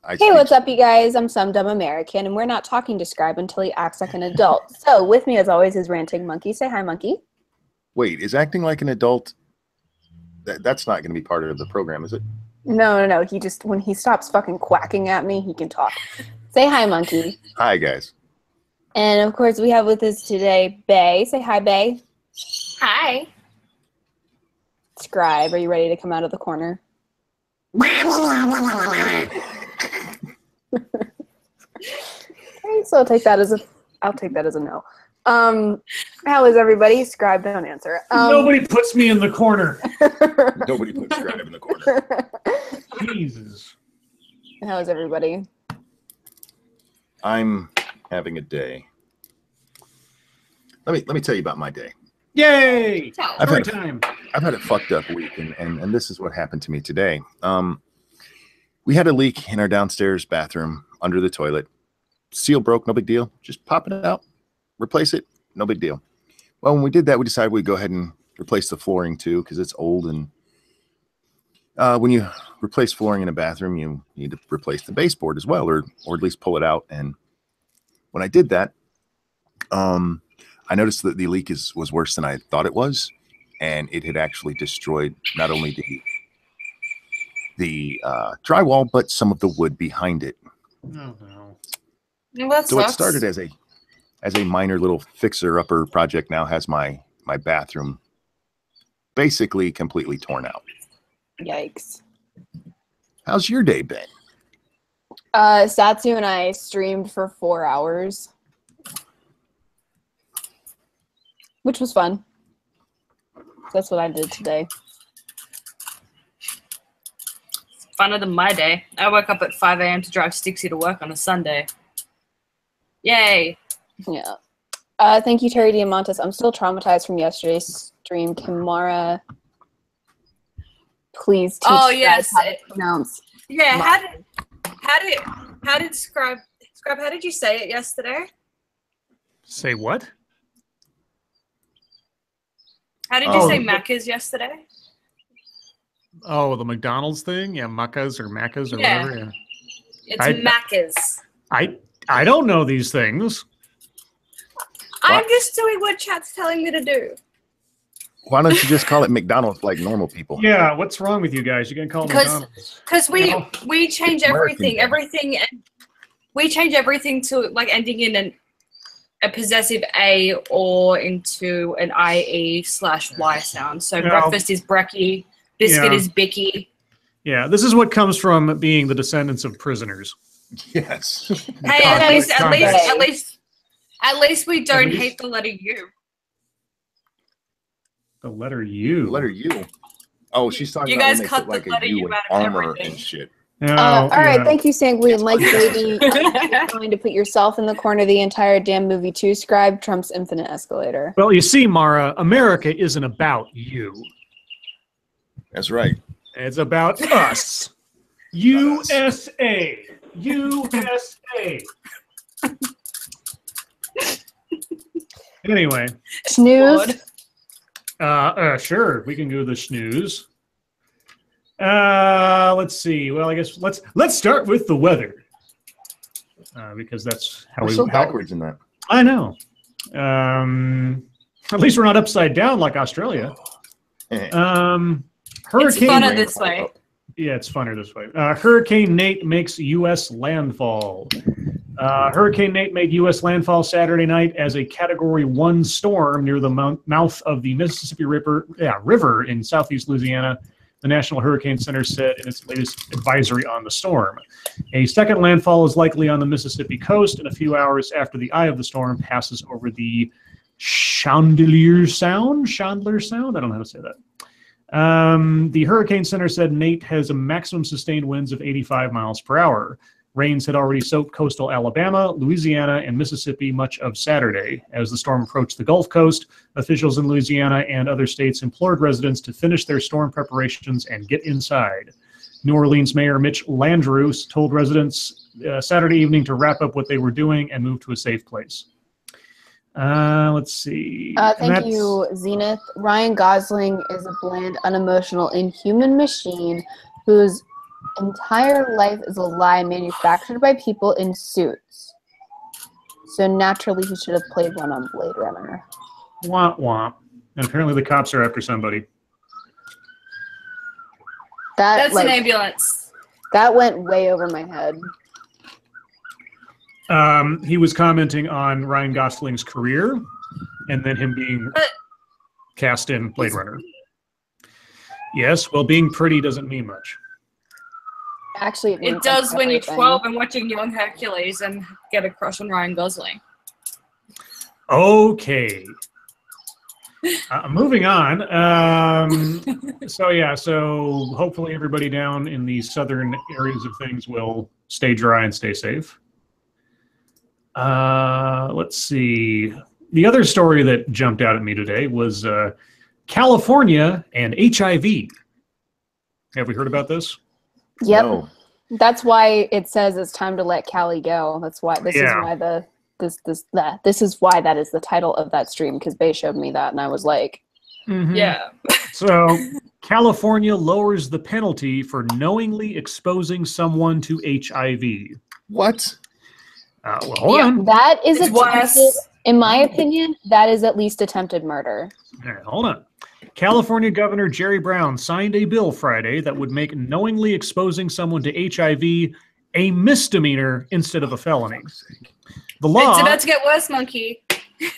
Hey, what's up, you guys? I'm some dumb American, and we're not talking to Scribe until he acts like an adult. So, with me, as always, is Ranting Monkey. Say hi, Monkey. Wait, is acting like an adult? That's not going to be part of the program, is it? No. He just, when he stops fucking quacking at me, he can talk. Say hi, Monkey. Hi, guys. And, of course, we have with us today Bay. Say hi, Bay. Hi. Scribe, are you ready to come out of the corner? Okay, so I'll take that as a no. How is everybody? Scribe, don't answer. Nobody puts me in the corner. Nobody puts Scribe in the corner. Jesus. How is everybody? I'm having a day. Let me tell you about my day. Yay! I've had a fucked up week, and this is what happened to me today. We had a leak in our downstairs bathroom under the toilet. Seal broke, no big deal. Just pop it out, replace it, no big deal. Well, when we did that, we decided we'd go ahead and replace the flooring too, because it's old. And when you replace flooring in a bathroom, you need to replace the baseboard as well, or at least pull it out. And when I did that, I noticed that the leak was worse than I thought it was, and it had actually destroyed not only the drywall, but some of the wood behind it. Oh no! So it started as a minor little fixer-upper project. Now has my bathroom basically completely torn out. Yikes. How's your day been? Satsu and I streamed for 4 hours, which was fun. That's what I did today. Funner than my day. I woke up at 5 a.m. to drive Stixie to work on a Sunday. Yay. Yeah. Thank you, Terry Diamantis. I'm still traumatized from yesterday's stream. Kimara, please teach Oh, Scribe yes. how to pronounce. Yeah, how did Scribe, how did you say it yesterday? Say what? How did you say Macca's yesterday? Oh, the McDonald's thing? Yeah, Macca's or Macca's or whatever. Yeah. It's Macca's. I don't know these things. I'm just doing what chat's telling me to do. Why don't you just call it McDonald's like normal people? Yeah, what's wrong with you guys? You can call it McDonald's. Because we change everything. We change everything to like ending in a possessive A or into an IE/Y sound. So breakfast is brekkie, biscuit is bicky. Yeah, this is what comes from being the descendants of prisoners. Yes. Hey, at least we don't hate the letter U. The letter U. The letter U. Oh, she's talking you about guys when they cut put the like letter a U U in out of armor everything. and shit. All right, thank you, Sanguine. Like baby, you're going to put yourself in the corner the entire damn movie too. Scribe Trump's infinite escalator. Well, you see, Mara, America isn't about you. That's right. It's about us. USA. USA. Anyway. Snooze. Sure, we can go to the snooze. Let's see. Well, I guess let's start with the weather, because that's how we're so backwards in that. I know. At least we're not upside down like Australia. Hurricane. It's funner this way. Yeah, it's funner this way. Hurricane Nate makes U.S. landfall. Hurricane Nate made U.S. landfall Saturday night as a Category 1 storm near the mouth of the Mississippi River in southeast Louisiana, the National Hurricane Center said in its latest advisory on the storm. A second landfall is likely on the Mississippi coast in a few hours after the eye of the storm passes over the Chandelier Sound? Chandler Sound? I don't know how to say that. The Hurricane Center said Nate has a maximum sustained winds of 85 miles per hour. Rains had already soaked coastal Alabama, Louisiana, and Mississippi much of Saturday. As the storm approached the Gulf Coast, officials in Louisiana and other states implored residents to finish their storm preparations and get inside. New Orleans Mayor Mitch Landrieu told residents Saturday evening to wrap up what they were doing and move to a safe place. Let's see. Thank you, Zenith. Ryan Gosling is a bland, unemotional, inhuman machine whose Entire life is a lie manufactured by people in suits. So naturally, he should have played one on Blade Runner. Womp womp. And apparently the cops are after somebody. That's an ambulance. That went way over my head. He was commenting on Ryan Gosling's career and then him being cast in Blade Runner. Yes, well, being pretty doesn't mean much. Actually, it does when you're 12 and watching Young Hercules and get a crush on Ryan Gosling. Okay. Moving on. So hopefully everybody down in the southern areas of things will stay dry and stay safe. Let's see. The other story that jumped out at me today was California and HIV. Have we heard about this? Yep. No. That's why it says it's time to let Cali go. That's why this is why this is why that is the title of that stream, because Bay showed me that and I was like, yeah. So California lowers the penalty for knowingly exposing someone to HIV. What? Well, hold on. That is attempted, in my opinion, that is at least attempted murder. All right, hold on. California Governor Jerry Brown signed a bill Friday that would make knowingly exposing someone to HIV a misdemeanor instead of a felony. The law, it's about to get worse, monkey.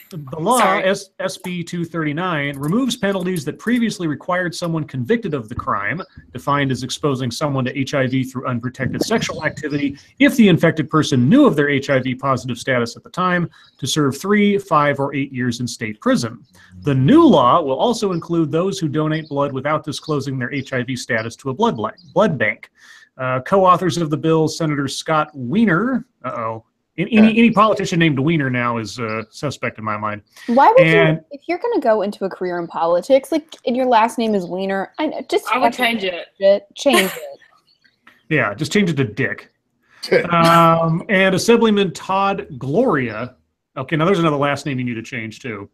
The law, SB 239, removes penalties that previously required someone convicted of the crime, defined as exposing someone to HIV through unprotected sexual activity, if the infected person knew of their HIV positive status at the time, to serve 3, 5, or 8 years in state prison. The new law will also include those who donate blood without disclosing their HIV status to a blood bank. Co-authors of the bill, Senator Scott Wiener, any politician named Wiener now is suspect in my mind. Why would you, if you're going to go into a career in politics, like, and your last name is Wiener, I would change it. Change it. Yeah, just change it to Dick. And Assemblyman Todd Gloria, okay, now there's another last name you need to change too,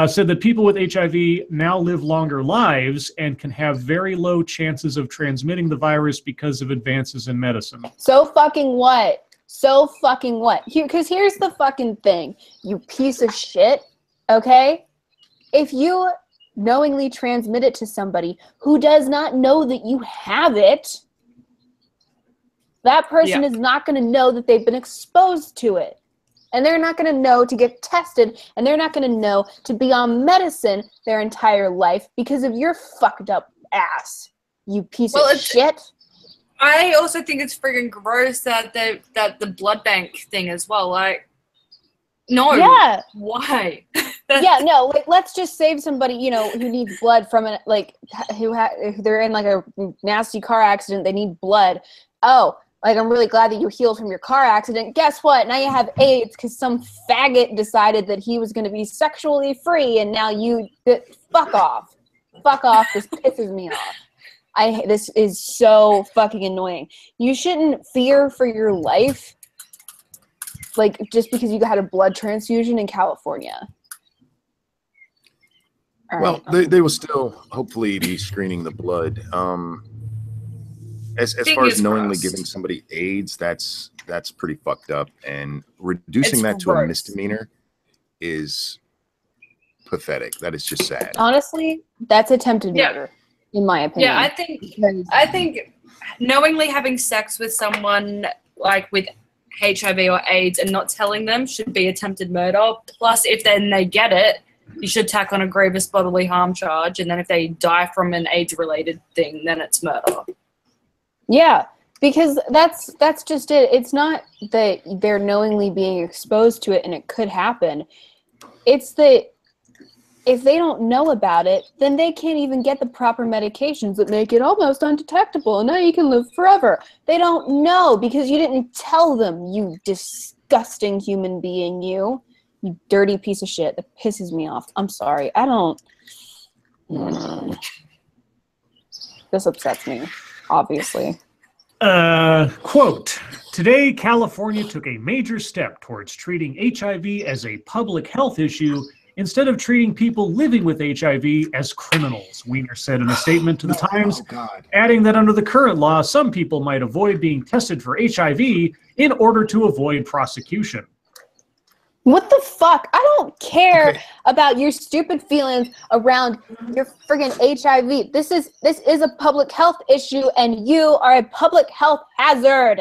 said that people with HIV now live longer lives and can have very low chances of transmitting the virus because of advances in medicine. So fucking what? So fucking what? Because here's the fucking thing, you piece of shit, okay? If you knowingly transmit it to somebody who does not know that you have it, that person is not going to know that they've been exposed to it. And they're not going to know to get tested, and they're not going to know to be on medicine their entire life because of your fucked up ass, you piece of shit. I also think it's friggin' gross that the blood bank thing as well. Like, no, why? Yeah, no. Like, let's just save somebody, you know, who needs blood from it. Like, they're in like a nasty car accident. They need blood. Oh, like, I'm really glad that you healed from your car accident. Guess what? Now you have AIDS because some faggot decided that he was going to be sexually free, and now you fuck off. Fuck off. This pisses me off. This is so fucking annoying. You shouldn't fear for your life, like, just because you had a blood transfusion in California. Well, they will still hopefully be screening the blood. As far as knowingly giving somebody AIDS, that's pretty fucked up, and reducing that to a misdemeanor is pathetic. That is just sad. Honestly, that's attempted murder. In my opinion. Yeah, I think knowingly having sex with someone like with HIV or AIDS and not telling them should be attempted murder. Plus, if then they get it, you should tack on a grievous bodily harm charge. And then if they die from an AIDS-related thing, then it's murder. Yeah, because that's just it. It's not that they're knowingly being exposed to it and it could happen. It's that if they don't know about it, then they can't even get the proper medications that make it almost undetectable, and now you can live forever. They don't know because you didn't tell them, you disgusting human being, you dirty piece of shit. That pisses me off. I'm sorry. I don't... This upsets me, obviously. Quote, today, California took a major step towards treating HIV as a public health issue instead of treating people living with HIV as criminals, Weiner said in a statement to the Times, adding that under the current law, some people might avoid being tested for HIV in order to avoid prosecution. What the fuck? I don't care about your stupid feelings around your friggin' HIV. This is a public health issue, and you are a public health hazard.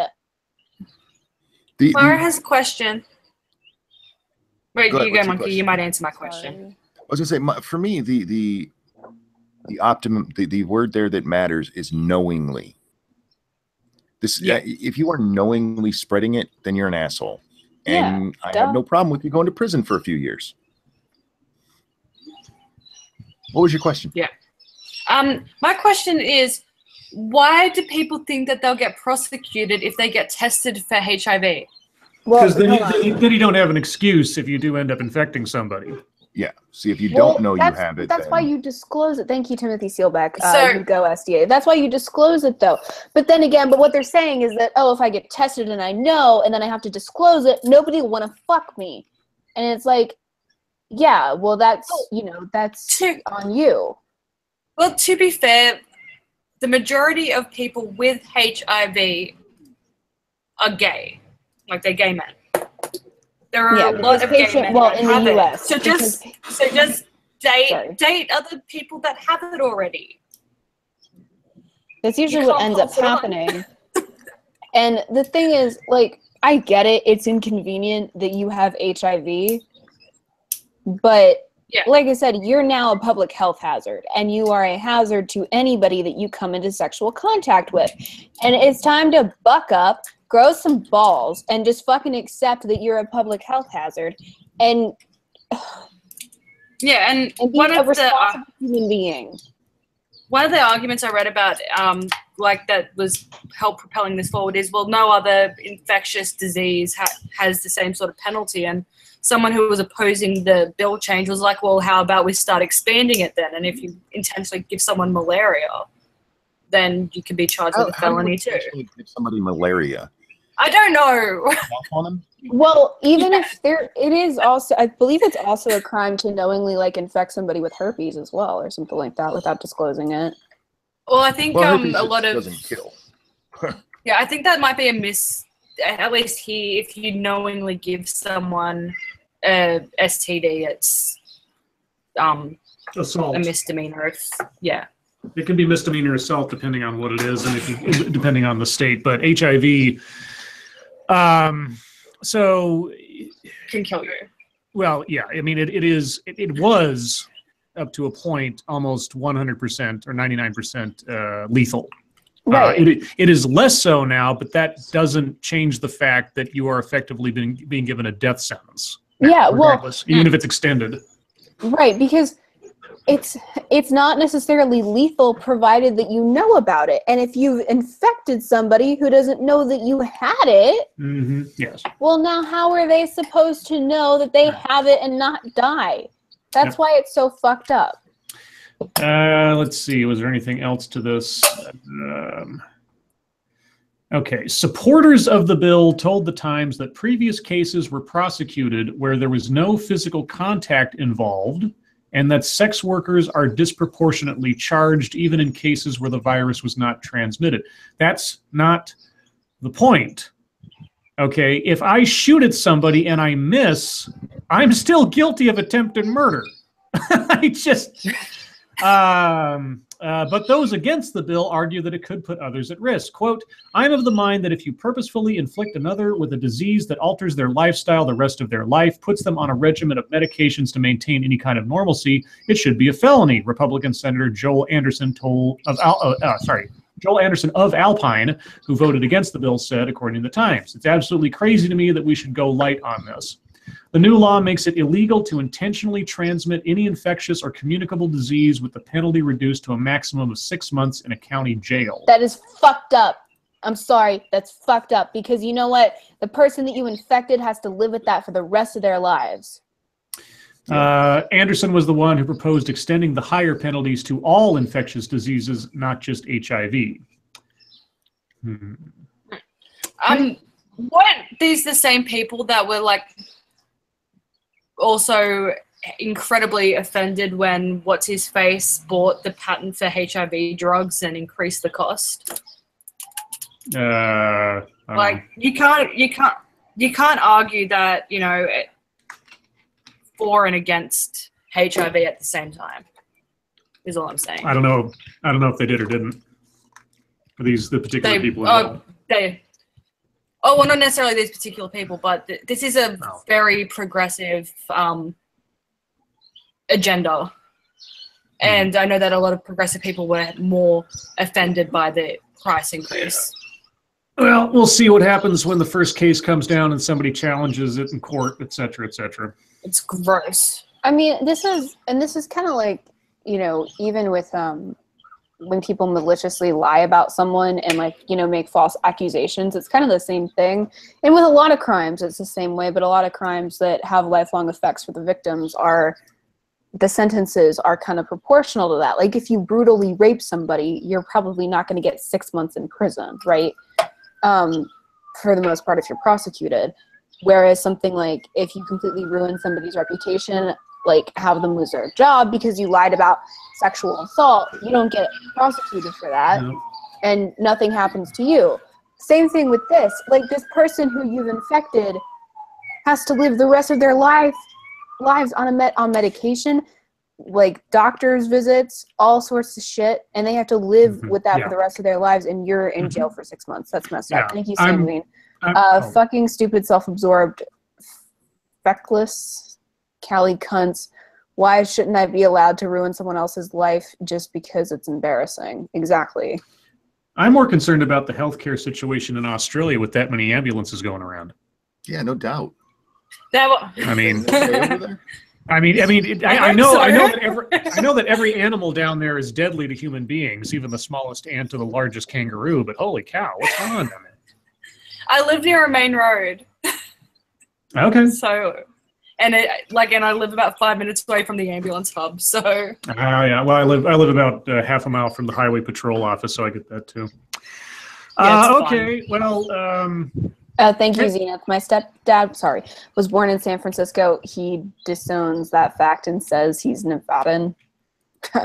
Mara has a question. Wait, Go ahead, you go, what's your Monkey. question? You might answer my question. I was gonna say, for me, the optimum, the word there that matters is knowingly. This, if you are knowingly spreading it, then you're an asshole, and I have no problem with you going to prison for a few years. What was your question? Yeah. My question is, why do people think that they'll get prosecuted if they get tested for HIV? Because then you don't have an excuse if you do end up infecting somebody. Yeah. See, if you don't know you have it, that's why you disclose it. Thank you, Timothy Sealbeck. So, you go SDA. That's why you disclose it, though. But then again, what they're saying is that, oh, if I get tested and I know, and then I have to disclose it, nobody will want to fuck me. And it's like, yeah, well, that's that's on you. Well, to be fair, the majority of people with HIV are gay. Like, they're gay men. There are a lot of gay men that in have the it. US. So just date other people that have it already. That's usually what ends up happening. And the thing is, like, I get it. It's inconvenient that you have HIV. But like I said, you're now a public health hazard, and you are a hazard to anybody that you come into sexual contact with. And it's time to buck up, grow some balls, and just fucking accept that you're a public health hazard. And and be a responsible human being. One of the arguments I read about, like, that was help propelling this forward is, well, no other infectious disease has the same sort of penalty. And someone who was opposing the bill change was like, well, how about we start expanding it then? And if you intentionally give someone malaria, then you can be charged with a felony too. Give somebody malaria. I don't know. Well, even if it is also, I believe it's also a crime to knowingly, like, infect somebody with herpes as well, or something like that, without disclosing it. Well, I think a lot of doesn't kill. I think that might be a at least here, if you knowingly give someone a STD, it's assault. A misdemeanor. It can be misdemeanor assault depending on what it is, and depending on the state. But HIV, so can kill you. Well, yeah. I mean, it was up to a point almost 100% or 99% lethal. Right. It is less so now, but that doesn't change the fact that you are effectively being given a death sentence. Yeah, regardless, even if it's extended. Right, because it's not necessarily lethal provided that you know about it. And if you've infected somebody who doesn't know that you had it, yes. Well, now how are they supposed to know that they have it and not die? That's why it's so fucked up. Let's see. Was there anything else to this? Okay. Supporters of the bill told the Times that previous cases were prosecuted where there was no physical contact involved, and that sex workers are disproportionately charged even in cases where the virus was not transmitted. That's not the point. Okay, if I shoot at somebody and I miss, I'm still guilty of attempted murder. But those against the bill argue that it could put others at risk. Quote, I'm of the mind that if you purposefully inflict another with a disease that alters their lifestyle the rest of their life, puts them on a regimen of medications to maintain any kind of normalcy, it should be a felony, Republican Senator Joel Anderson of Alpine, who voted against the bill, said, according to the Times. It's absolutely crazy to me that we should go light on this. The new law makes it illegal to intentionally transmit any infectious or communicable disease, with the penalty reduced to a maximum of 6 months in a county jail. That is fucked up. I'm sorry, that's fucked up, because you know what? The person that you infected has to live with that for the rest of their lives. Anderson was the one who proposed extending the higher penalties to all infectious diseases, not just HIV. Weren't these the same people that were, like, also incredibly offended when what's his face bought the patent for HIV drugs and increased the cost. Like you can't argue that, you know, for and against HIV at the same time. Is all I'm saying. I don't know if they did or didn't. The particular people involved. Well, not necessarily these particular people, but this is a very progressive agenda. And I know that a lot of progressive people were more offended by the price increase. Well, we'll see what happens when the first case comes down and somebody challenges it in court, et cetera, et cetera. It's gross. I mean, this is kind of like, you know, even with when people maliciously lie about someone and, like, you know, make false accusations, it's kind of the same thing. And with a lot of crimes, it's the same way, but a lot of crimes that have lifelong effects for the victims the sentences are kind of proportional to that. Like, if you brutally rape somebody, you're probably not going to get 6 months in prison, right? For the most part, if you're prosecuted. Whereas something like, if you completely ruin somebody's reputation, like have them lose their job because you lied about sexual assault, you don't get prosecuted for that, and nothing happens to you. Same thing with this. Like, this person who you've infected has to live the rest of their lives on medication, like doctor's visits, all sorts of shit, and they have to live with that for the rest of their lives, and you're in jail for 6 months. That's messed up. Thank you, Sanguine. Fucking stupid, self-absorbed, feckless Cali cunts. Why shouldn't I be allowed to ruin someone else's life just because it's embarrassing? Exactly. I'm more concerned about the healthcare situation in Australia with that many ambulances going around. Yeah, no doubt. I mean, I know that every animal down there is deadly to human beings, even the smallest ant to the largest kangaroo. But holy cow, what's going on down there? I live near a main road. Okay. So. And I live about 5 minutes away from the ambulance hub. So. Yeah. Well, I live about half a mile from the highway patrol office, so I get that too. Okay. Well. Thank you, Zenith. My stepdad, was born in San Francisco. He disowns that fact and says he's Nevadan.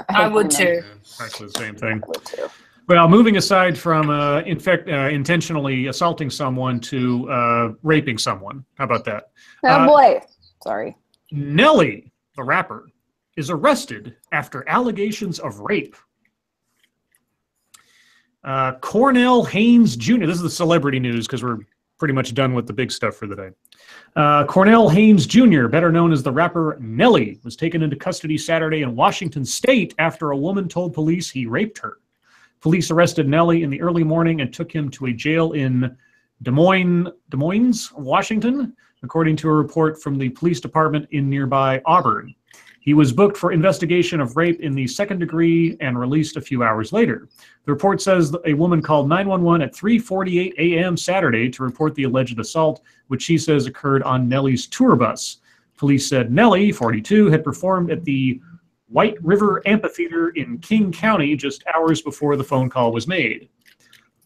I would too. Actually, the same thing. I would too. Well, moving aside from intentionally assaulting someone to raping someone, how about that? Oh boy. Sorry. Nelly, the rapper, is arrested after allegations of rape. Cornell Haynes Jr. This is the celebrity news because we're pretty much done with the big stuff for the day. Cornell Haynes Jr., better known as the rapper Nelly, was taken into custody Saturday in Washington State after a woman told police he raped her. Police arrested Nelly in the early morning and took him to a jail in Des Moines, Washington, according to a report from the police department in nearby Auburn. He was booked for investigation of rape in the second degree and released a few hours later. The report says that a woman called 911 at 3:48 a.m. Saturday to report the alleged assault, which she says occurred on Nelly's tour bus. Police said Nelly, 42, had performed at the White River Amphitheater in King County just hours before the phone call was made.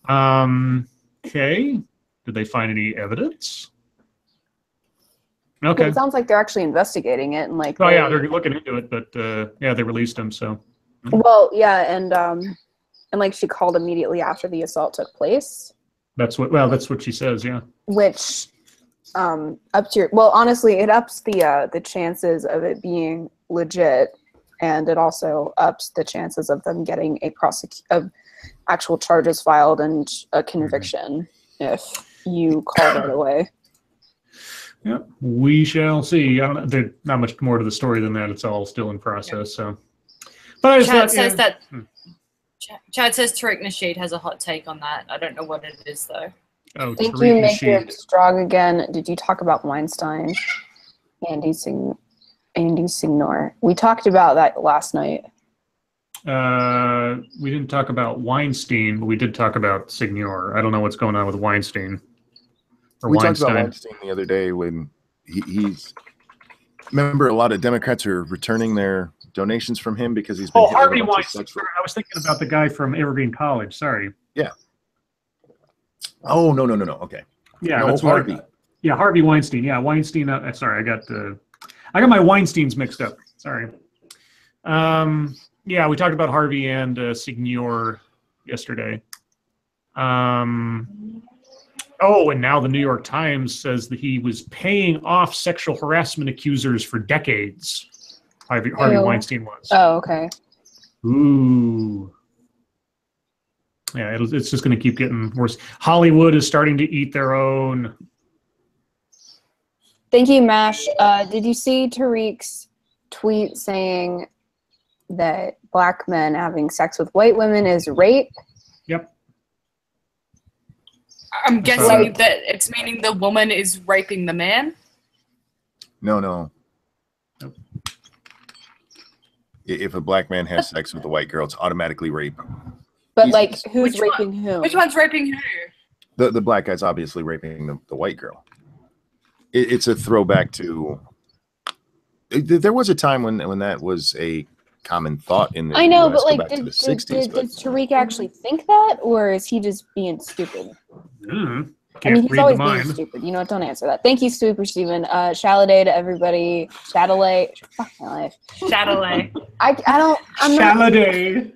Okay. Did they find any evidence? Okay. It sounds like they're actually investigating it and like. Oh yeah, they're looking into it, but they released him. So. Well, yeah, and like she called immediately after the assault took place. That's what she says. Yeah. Which, honestly, it ups the chances of it being legit, and it also ups the chances of them getting of actual charges filed and a conviction if you call right away. Yeah, we shall see. There's not much more to the story than that. It's all still in process. So, but Chad says Tariq Nasheed has a hot take on that. I don't know what it is though. Oh, thank you, make it strong again. Did you talk about Weinstein? Andy Signor. We talked about that last night. We didn't talk about Weinstein, but we did talk about Signor. I don't know what's going on with Weinstein. We talked about Weinstein the other day when he's. Remember, a lot of Democrats are returning their donations from him because he's been. Harvey Weinstein. I was thinking about the guy from Evergreen College. Sorry. Yeah. Oh no! Okay. Yeah, no, that's Harvey. Yeah, Harvey Weinstein. Yeah, Weinstein. Sorry, I got my Weinsteins mixed up. Sorry. Yeah, we talked about Harvey and Signor yesterday. Oh, and now the New York Times says that he was paying off sexual harassment accusers for decades. Harvey Weinstein was. Oh, okay. Ooh. Yeah, it's just going to keep getting worse. Hollywood is starting to eat their own. Thank you, Mash. Did you see Tariq's tweet saying that black men having sex with white women is rape? Yep. I'm guessing that it's meaning the woman is raping the man? No. Nope. If a black man has sex with a white girl, it's automatically rape. But like, who's raping who? Which one's raping who? The black guy's obviously raping the white girl. It's a throwback to. There was a time when that was a common thought in the I know, US, but like, back to did the 60s, Tariq actually think that, or is he just being stupid? Can't I mean, he's read always the being mind. stupid. You know what? Don't answer that. Thank you, Super Steven. Shaladay to everybody. Shadalay. Fuck my life. Shadowlay. I'm Shaladay.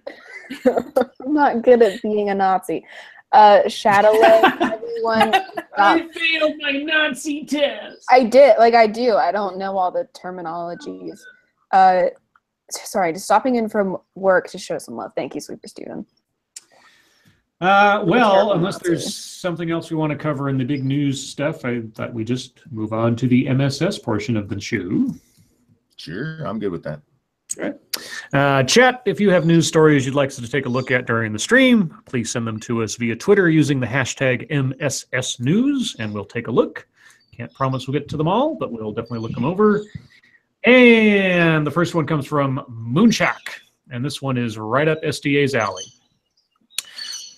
I'm not good at being a Nazi. Shadowlay, everyone. I failed my Nazi test. I did. Like, I do. I don't know all the terminologies. Sorry, just stopping in from work to show some love. Thank you, Super Steven. Well, unless there's something else we want to cover in the big news stuff, I thought we just move on to the MSS portion of the show. Sure, I'm good with that. Right. Chat, if you have news stories you'd like us to take a look at during the stream, please send them to us via Twitter using the hashtag MSSNews, and we'll take a look. Can't promise we'll get to them all, but we'll definitely look them over. And the first one comes from Moonshak, and this one is right up SDA's alley.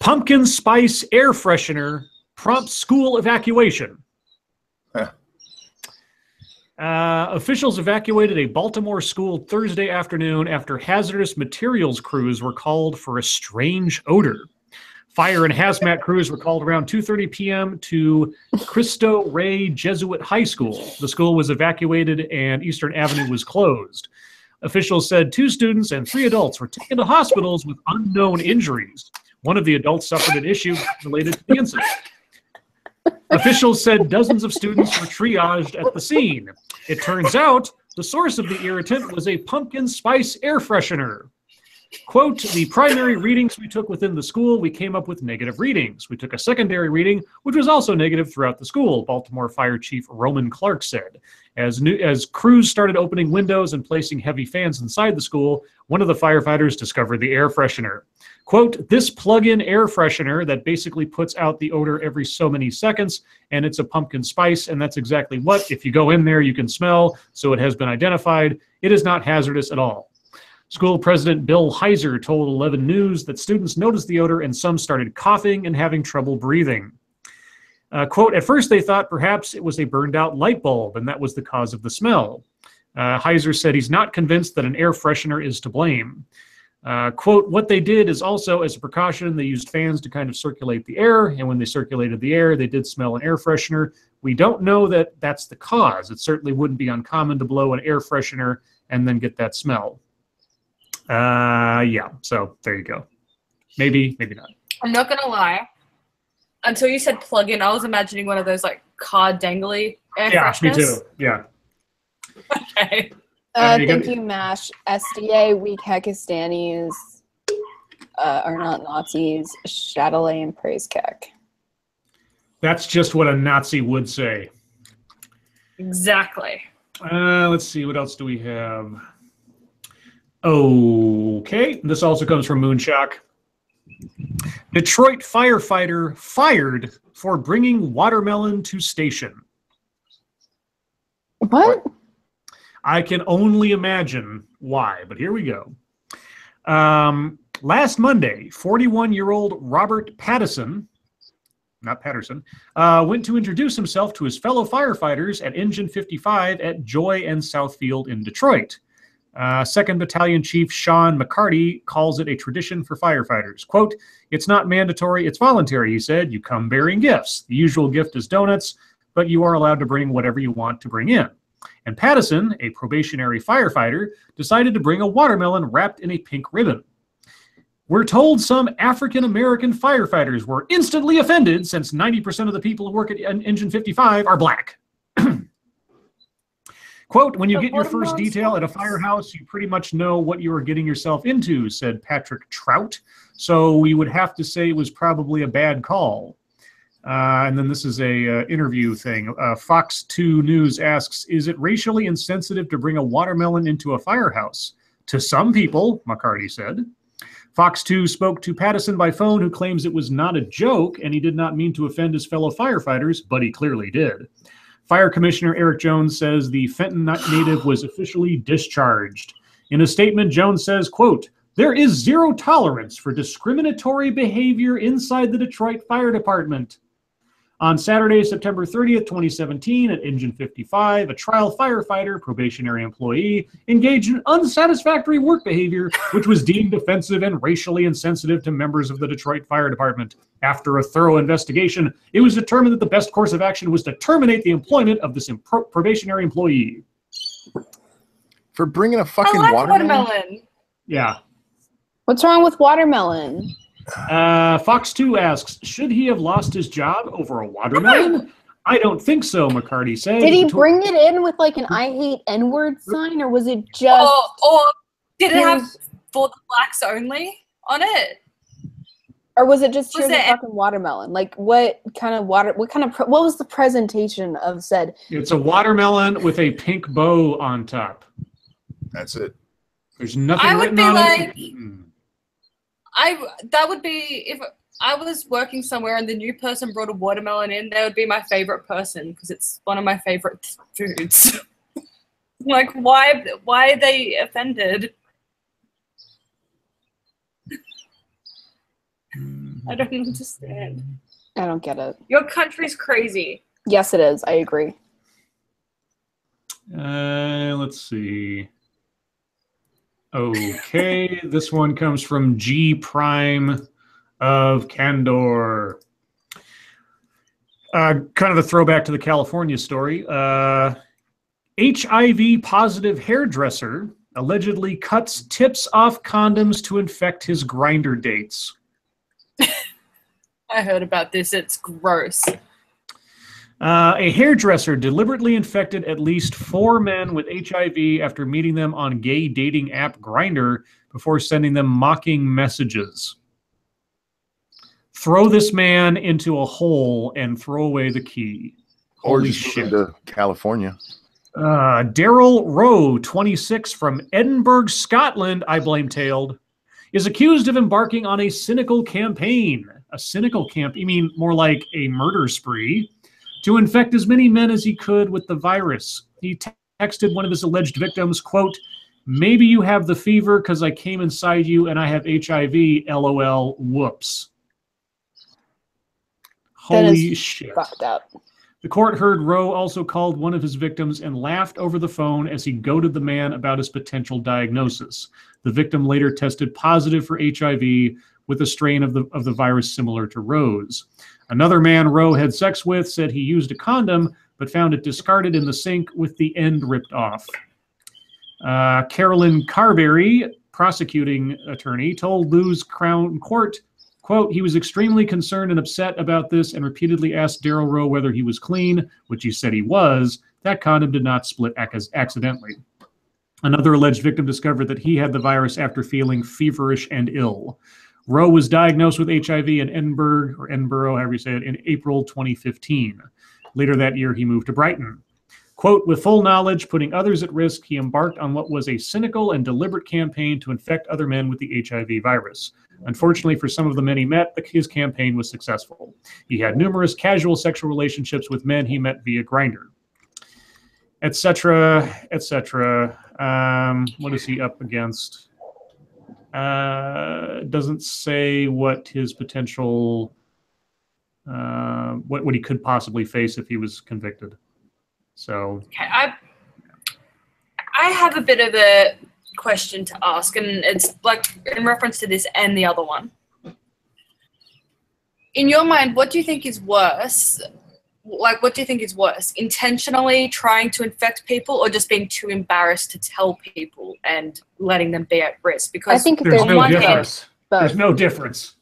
Pumpkin spice air freshener prompts school evacuation. Huh. Officials evacuated a Baltimore school Thursday afternoon after hazardous materials crews were called for a strange odor. Fire and hazmat crews were called around 2:30 p.m. to Cristo Rey Jesuit High School. The school was evacuated and Eastern Avenue was closed. Officials said 2 students and 3 adults were taken to hospitals with unknown injuries. One of the adults suffered an issue related to the incident. Officials said dozens of students were triaged at the scene. It turns out the source of the irritant was a pumpkin spice air freshener. Quote, the primary readings we took within the school, we came up with negative readings. We took a secondary reading, which was also negative throughout the school, Baltimore Fire Chief Roman Clark said. As crews started opening windows and placing heavy fans inside the school, one of the firefighters discovered the air freshener. Quote, this plug-in air freshener that basically puts out the odor every so many seconds, and it's a pumpkin spice, and that's exactly what, if you go in there, you can smell, so it has been identified. It is not hazardous at all. School President Bill Heiser told 11 News that students noticed the odor and some started coughing and having trouble breathing. Quote, at first they thought perhaps it was a burned out light bulb and that was the cause of the smell. Heiser said he's not convinced that an air freshener is to blame. Quote, what they did is also, as a precaution, they used fans to kind of circulate the air, and when they circulated the air, they did smell an air freshener. We don't know that that's the cause. It certainly wouldn't be uncommon to blow an air freshener and then get that smell. Yeah, so there you go. Maybe, maybe not. I'm not gonna lie. Until you said plug-in, I was imagining one of those like car dangly air fresheners. Me too. Yeah. Okay. Thank you, MASH. SDA, weak Hekistanis are not Nazis. Shadowlay and Praise Kek. That's just what a Nazi would say. Exactly. Let's see, what else do we have? Okay, this also comes from Moonshock. Detroit firefighter fired for bringing watermelon to station. What? I can only imagine why, but here we go. Last Monday, 41-year-old Robert Patterson, went to introduce himself to his fellow firefighters at Engine 55 at Joy and Southfield in Detroit. 2nd Battalion Chief Sean McCarty calls it a tradition for firefighters. Quote, it's not mandatory, it's voluntary, he said. You come bearing gifts. The usual gift is donuts, but you are allowed to bring whatever you want to bring in. And Pattison, a probationary firefighter, decided to bring a watermelon wrapped in a pink ribbon. We're told some African-American firefighters were instantly offended since 90% of the people who work at Engine 55 are black. Quote, when you get your first detail at a firehouse, you pretty much know what you are getting yourself into, said Patrick Trout. So we would have to say it was probably a bad call. And then this is a interview thing. Fox 2 News asks, is it racially insensitive to bring a watermelon into a firehouse? To some people, McCarty said. Fox 2 spoke to Pattison by phone, who claims it was not a joke and he did not mean to offend his fellow firefighters, but he clearly did. Fire Commissioner Eric Jones says the Fenton native was officially discharged. In a statement, Jones says, quote, there is zero tolerance for discriminatory behavior inside the Detroit Fire Department. On Saturday, September 30th, 2017, at Engine 55, a trial firefighter, probationary employee, engaged in unsatisfactory work behavior, which was deemed offensive and racially insensitive to members of the Detroit Fire Department. After a thorough investigation, it was determined that the best course of action was to terminate the employment of this probationary employee. For bringing a fucking watermelon? Yeah. What's wrong with watermelon? Fox 2 asks, should he have lost his job over a watermelon? I don't think so, McCarty said. Did he bring it in with like an I hate N-word sign, or was it just... Or did it have for the blacks only on it? Or was it just here's a fucking watermelon? Like what was the presentation of said? It's a watermelon with a pink bow on top. That's it. There's nothing written on it. That would be, if I was working somewhere and the new person brought a watermelon in, that would be my favorite person because it's one of my favorite foods. Like, why are they offended? I don't understand. I don't get it. Your country's crazy. Yes, it is. I agree. Let's see. Okay, this one comes from G Prime of Candor. Kind of a throwback to the California story. HIV positive hairdresser allegedly cuts tips off condoms to infect his grinder dates. I heard about this. It's gross. A hairdresser deliberately infected at least 4 men with HIV after meeting them on gay dating app Grindr before sending them mocking messages. Throw this man into a hole and throw away the key. Or just shit. To California. Daryl Rowe, 26, from Edinburgh, Scotland, I blame-tailed, is accused of embarking on a cynical campaign. A cynical camp? You mean more like a murder spree? To infect as many men as he could with the virus. He texted one of his alleged victims, quote, maybe you have the fever because I came inside you and I have HIV, LOL, whoops. Holy shit. Fucked up. The court heard Rowe also called one of his victims and laughed over the phone as he goaded the man about his potential diagnosis. The victim later tested positive for HIV with a strain of the virus similar to Rowe's. Another man Rowe had sex with said he used a condom, but found it discarded in the sink with the end ripped off. Carolyn Carberry, prosecuting attorney, told Lou's Crown Court, quote, he was extremely concerned and upset about this and repeatedly asked Daryl Rowe whether he was clean, which he said he was. That condom did not split accidentally. Another alleged victim discovered that he had the virus after feeling feverish and ill. Rowe was diagnosed with HIV in Edinburgh, however you say it, in April 2015. Later that year, he moved to Brighton. Quote, with full knowledge, putting others at risk, he embarked on what was a cynical and deliberate campaign to infect other men with the HIV virus. Unfortunately, for some of the men he met, his campaign was successful. He had numerous casual sexual relationships with men he met via Grindr, etc., etc. What is he up against? Doesn't say what his potential, what he could possibly face if he was convicted. So, okay, I have a bit of a question to ask, and it's like in reference to this and the other one. In your mind, what do you think is worse, like, what do you think is worse? Intentionally trying to infect people, or just being too embarrassed to tell people and letting them be at risk? Because I think There's on no one hand, difference. There's both. no difference.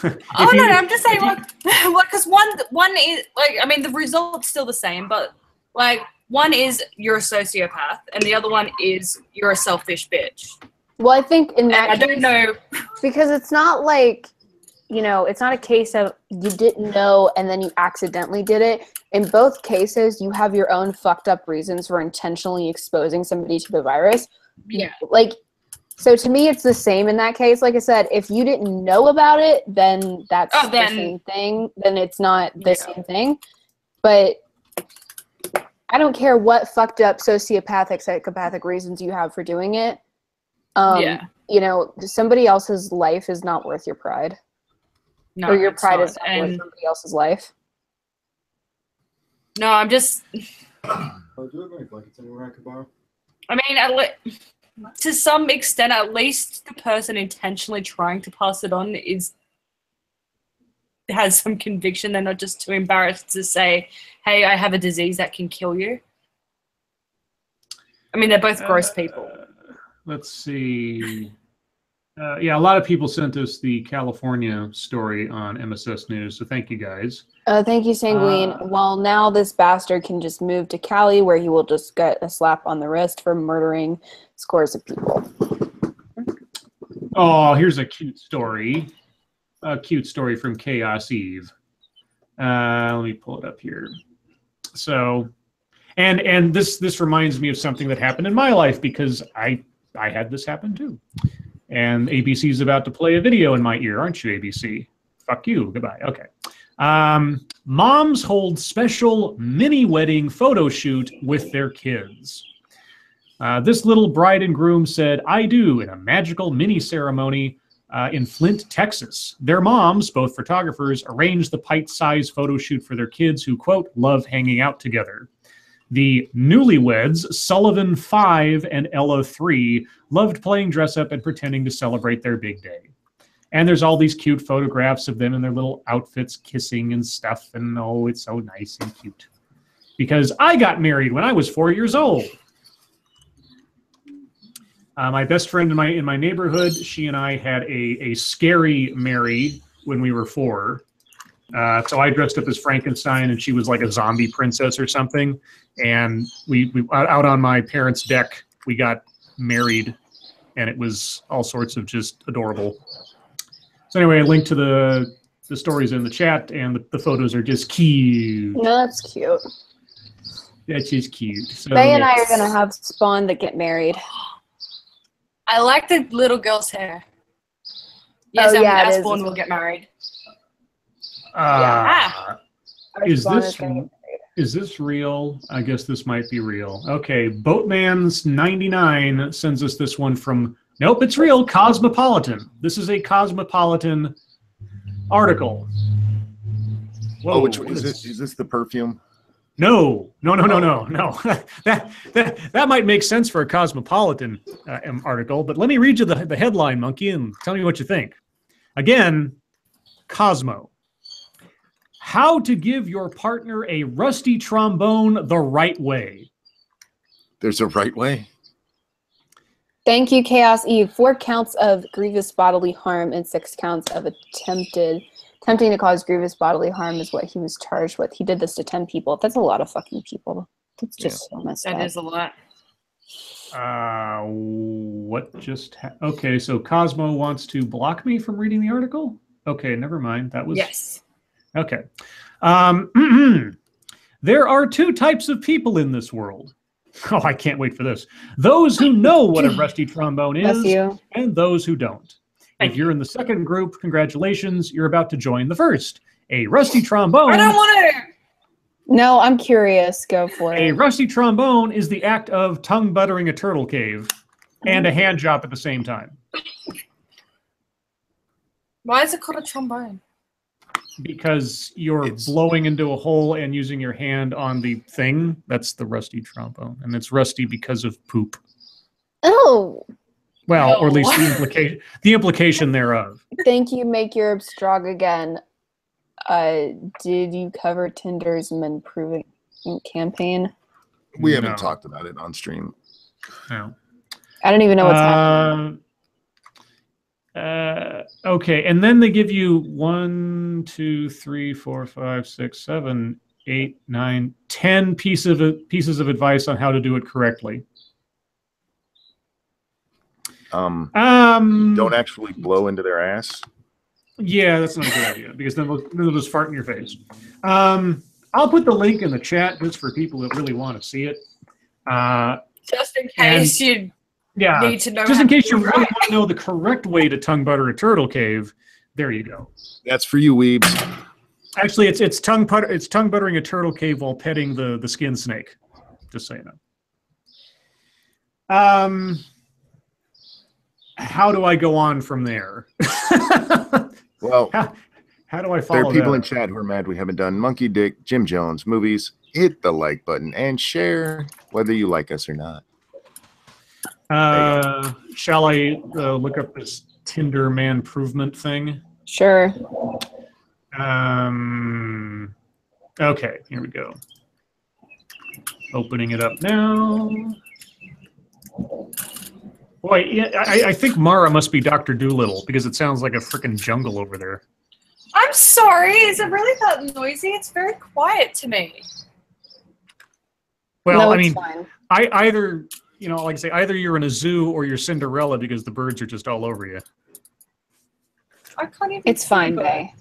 No, I'm just saying, like, because one is like, I mean, the result's still the same, but like, one is you're a sociopath, and the other one is you're a selfish bitch. Well, I think in that I case, don't know. because it's not like, it's not a case of you didn't know and then you accidentally did it. In both cases, you have your own fucked up reasons for intentionally exposing somebody to the virus. Yeah. Like, so to me, it's the same in that case. Like I said, if you didn't know about it, then that's the same thing. Then it's not the same thing. But I don't care what fucked up sociopathic, psychopathic reasons you have for doing it. Somebody else's life is not worth your pride. No, or your pride is not and worth somebody else's life. No, I'm just. Oh, do you have any blankets anywhere I could borrow? I mean, to some extent, at least the person intentionally trying to pass it on has some conviction. They're not just too embarrassed to say, "Hey, I have a disease that can kill you." I mean, they're both gross people. Let's see. Yeah, a lot of people sent us the California story on MSS News, so thank you guys. Thank you, Sanguine. Well, now this bastard can just move to Cali, where he will just get a slap on the wrist for murdering scores of people. Oh, here's a cute story. A cute story from Chaos Eve. Let me pull it up here. So, and this reminds me of something that happened in my life, because I had this happen too. And ABC's about to play a video in my ear, aren't you, ABC? Fuck you. Goodbye. Okay. Moms hold special mini wedding photo shoot with their kids. This little bride and groom said, "I do," in a magical mini ceremony in Flint, Texas. Their moms, both photographers, arranged the pint-sized photo shoot for their kids who, quote, love hanging out together. The newlyweds, Sullivan 5 and Ella 3, loved playing dress-up and pretending to celebrate their big day. And there's all these cute photographs of them in their little outfits kissing and stuff, and oh, it's so nice and cute. Because I got married when I was 4 years old. My best friend in my neighborhood, she and I had a scary marry when we were 4. So I dressed up as Frankenstein, and she was like a zombie princess or something. And we out on my parents' deck, we got married, and it was all sorts of just adorable. So anyway, I linked to the stories in the chat, and the photos are just cute. No, that's cute. That's just cute. So, Faye and I are gonna have spawn that get married. I like the little girl's hair. Yes, as Spawn will get married. Is this real? I guess this might be real. Okay, Boatman's 99 sends us this one from. Nope, it's real. Cosmopolitan. This is a Cosmopolitan article. Whoa, which one is this? Is this the perfume? No. That might make sense for a Cosmopolitan article, but let me read you the headline, Monkey, and tell me what you think. Again, Cosmo. How to give your partner a rusty trombone the right way. There's a right way? Thank you, Chaos Eve. 4 counts of grievous bodily harm and 6 counts of attempting to cause grievous bodily harm is what he was charged with. He did this to 10 people. That's a lot of fucking people. That's just so messed up. That is a lot. What just okay, so Cosmo wants to block me from reading the article? Okay, never mind. That was... Yes. Okay. There are 2 types of people in this world. Oh, I can't wait for this. Those who know what a rusty trombone is, and those who don't. If you're in the second group, congratulations, you're about to join the first. A rusty trombone... I don't want to... No, I'm curious. Go for it. A rusty trombone is the act of tongue-buttering a turtle cave and a hand job at the same time. Why is it called a trombone? Because you're blowing into a hole and using your hand on the thing. That's the rusty trombone. And it's rusty because of poop. Oh. Well, or at least the implication thereof. Thank you, Make Europe Strong Again. Did you cover Tinder's men proving campaign? We haven't talked about it on stream. No. I don't even know what's happening. Okay, and then they give you 1, 2, 3, 4, 5, 6, 7, 8, 9, 10 pieces of advice on how to do it correctly. Don't actually blow into their ass. Yeah, that's not a good idea because then they'll just fart in your face. I'll put the link in the chat just for people that really want to see it. Just in case you need to know. Just in case you really want to know the correct way to tongue butter a turtle cave, there you go. That's for you, weebs. Actually, it's tongue buttering a turtle cave while petting the skin snake. Just so you know. How do I go on from there? Well, how do I follow there are people that? in chat who are mad we haven't done Monkey Dick, Jim Jones, movies. Hit the like button and share whether you like us or not. Shall I look up this Tinder man improvement thing? Sure. Okay, here we go. Opening it up now. Boy, yeah, I think Mara must be Dr. Doolittle because it sounds like a freaking jungle over there. I'm sorry. Is it really that noisy? It's very quiet to me. Well, no, I it's mean, fine. either, you know, like I say, either you're in a zoo or you're Cinderella because the birds are just all over you. I can't even. It's fine, Bay.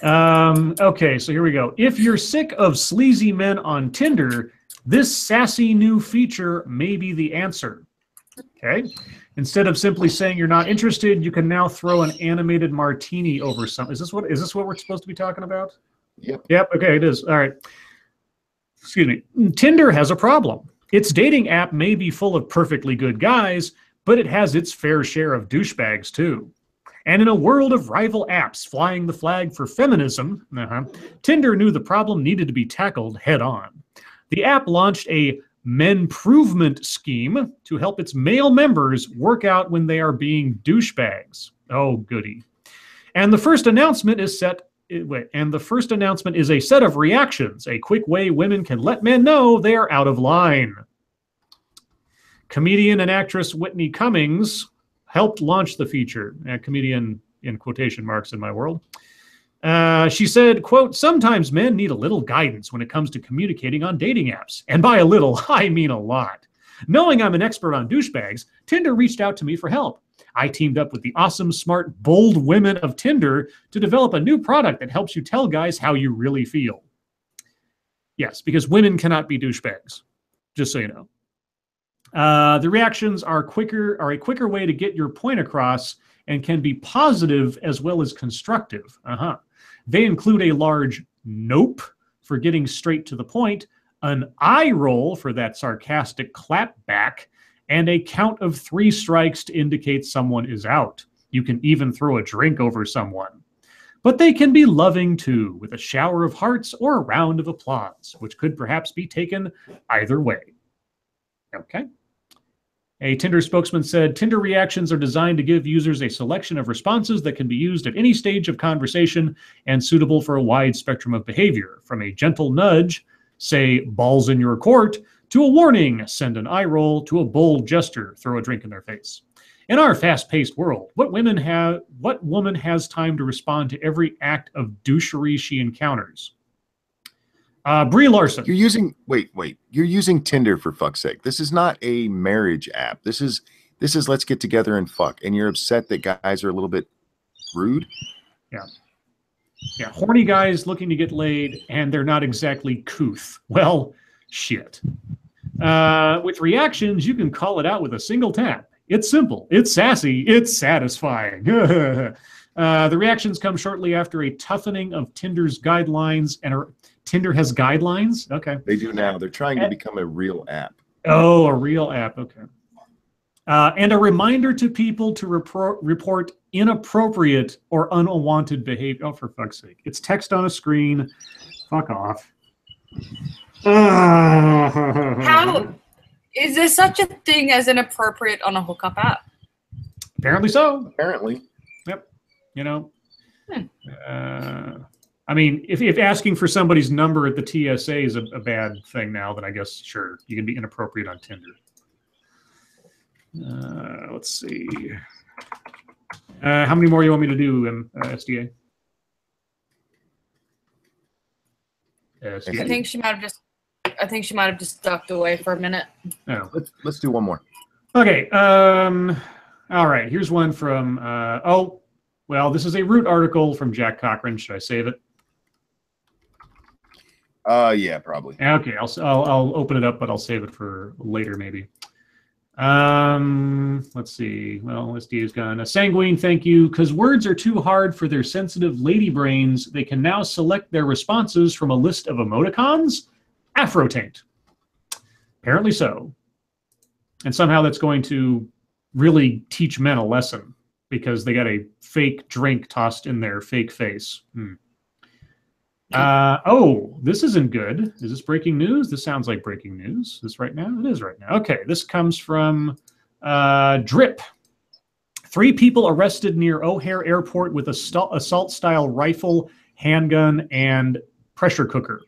Okay, so here we go. If you're sick of sleazy men on Tinder, this sassy new feature may be the answer. Okay. Instead of simply saying you're not interested, you can now throw an animated martini over some. Is this what we're supposed to be talking about? Yep. Yep. Okay, it is. All right. Excuse me. Tinder has a problem. Its dating app may be full of perfectly good guys, but it has its fair share of douchebags too. And in a world of rival apps flying the flag for feminism, Tinder knew the problem needed to be tackled head on. The app launched a menprovement scheme to help its male members work out when they are being douchebags. Oh, goody. And the first announcement is a set of reactions, a quick way women can let men know they are out of line. Comedian and actress Whitney Cummings helped launch the feature. Comedian in quotation marks in my world. She said, quote, sometimes men need a little guidance when it comes to communicating on dating apps. And by a little, I mean a lot. Knowing I'm an expert on douchebags, Tinder reached out to me for help. I teamed up with the awesome, smart, bold women of Tinder to develop a new product that helps you tell guys how you really feel. Yes, because women cannot be douchebags, just so you know. The reactions are a quicker way to get your point across and can be positive as well as constructive. They include a large nope for getting straight to the point, an eye roll for that sarcastic clap back, and a count of 3 strikes to indicate someone is out. You can even throw a drink over someone. But they can be loving too, with a shower of hearts or a round of applause, which could perhaps be taken either way. Okay. A Tinder spokesman said, Tinder reactions are designed to give users a selection of responses that can be used at any stage of conversation and suitable for a wide spectrum of behavior, from a gentle nudge, say, balls in your court, to a warning, send an eye roll, to a bold gesture, throw a drink in their face. In our fast-paced world, what woman has time to respond to every act of douchery she encounters? Brie Larson. You're using You're using Tinder for fuck's sake. This is not a marriage app. This is let's get together and fuck. And you're upset that guys are a little bit rude. Yeah, horny guys looking to get laid, and they're not exactly couth. Well, shit. With reactions, you can call it out with a single tap. It's simple. It's sassy. It's satisfying. The reactions come shortly after a toughening of Tinder's guidelines and Tinder has guidelines? Okay. They do now. They're trying to become a real app. Oh, a real app. Okay. And a reminder to people to report inappropriate or unwanted behavior. Oh, for fuck's sake. It's text on a screen. Fuck off. How is there such a thing as inappropriate on a hookup app? Apparently so. Apparently. Yep. You know. I mean, if asking for somebody's number at the TSA is a bad thing now, then I guess, sure, you can be inappropriate on Tinder. Let's see. How many more you want me to do, SDA? SDA? I think she might have just ducked away for a minute. Oh. Let's do one more. Okay. All right. Here's one from. Well, this is a Root article from Jack Cochran. Should I save it? Yeah, probably. Okay. I'll open it up, but I'll save it for later, maybe. Let's see. Well, SDA is gone. Sanguine, thank you. Because words are too hard for their sensitive lady brains, they can now select their responses from a list of emoticons. Afro-taint. Apparently so. And somehow that's going to really teach men a lesson because they got a fake drink tossed in their fake face. This isn't good. Is this breaking news? This sounds like breaking news. Is this right now? It is right now. Okay, this comes from Drip. 3 people arrested near O'Hare Airport with assault-style rifle, handgun, and pressure cooker.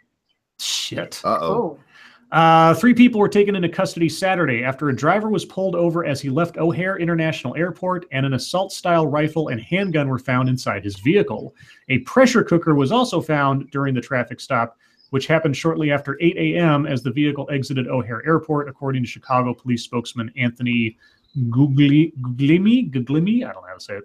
Shit. Uh-oh. 3 people were taken into custody Saturday after a driver was pulled over as he left O'Hare International Airport and an assault-style rifle and handgun were found inside his vehicle. A pressure cooker was also found during the traffic stop, which happened shortly after 8 a.m. as the vehicle exited O'Hare Airport, according to Chicago police spokesman Anthony Guglielmi. I don't know how to say it.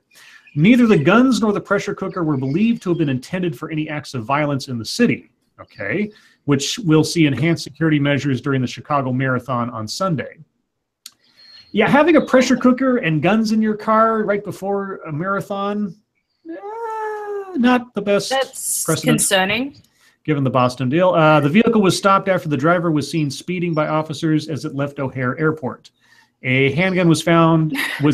Neither the guns nor the pressure cooker were believed to have been intended for any acts of violence in the city. Okay, which we'll see enhanced security measures during the Chicago Marathon on Sunday. Yeah, having a pressure cooker and guns in your car right before a marathon, not the best. That's precedent, concerning. given the Boston deal. The vehicle was stopped after the driver was seen speeding by officers as it left O'Hare Airport. A handgun was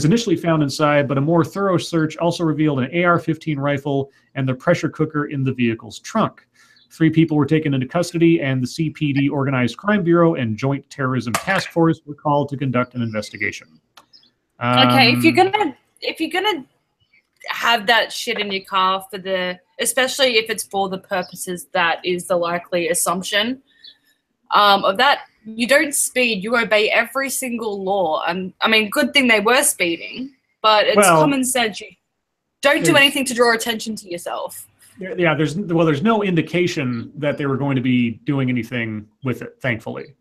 initially found inside, but a more thorough search also revealed an AR-15 rifle and the pressure cooker in the vehicle's trunk. 3 people were taken into custody, and the CPD Organized Crime Bureau and Joint Terrorism Task Force were called to conduct an investigation. Okay, if you're gonna have that shit in your car especially if it's for the purposes that is the likely assumption of that, you don't speed. You obey every single law. And I mean, good thing they were speeding, but it's common sense. You don't do anything to draw attention to yourself. Yeah, there's no indication that they were going to be doing anything with it, thankfully.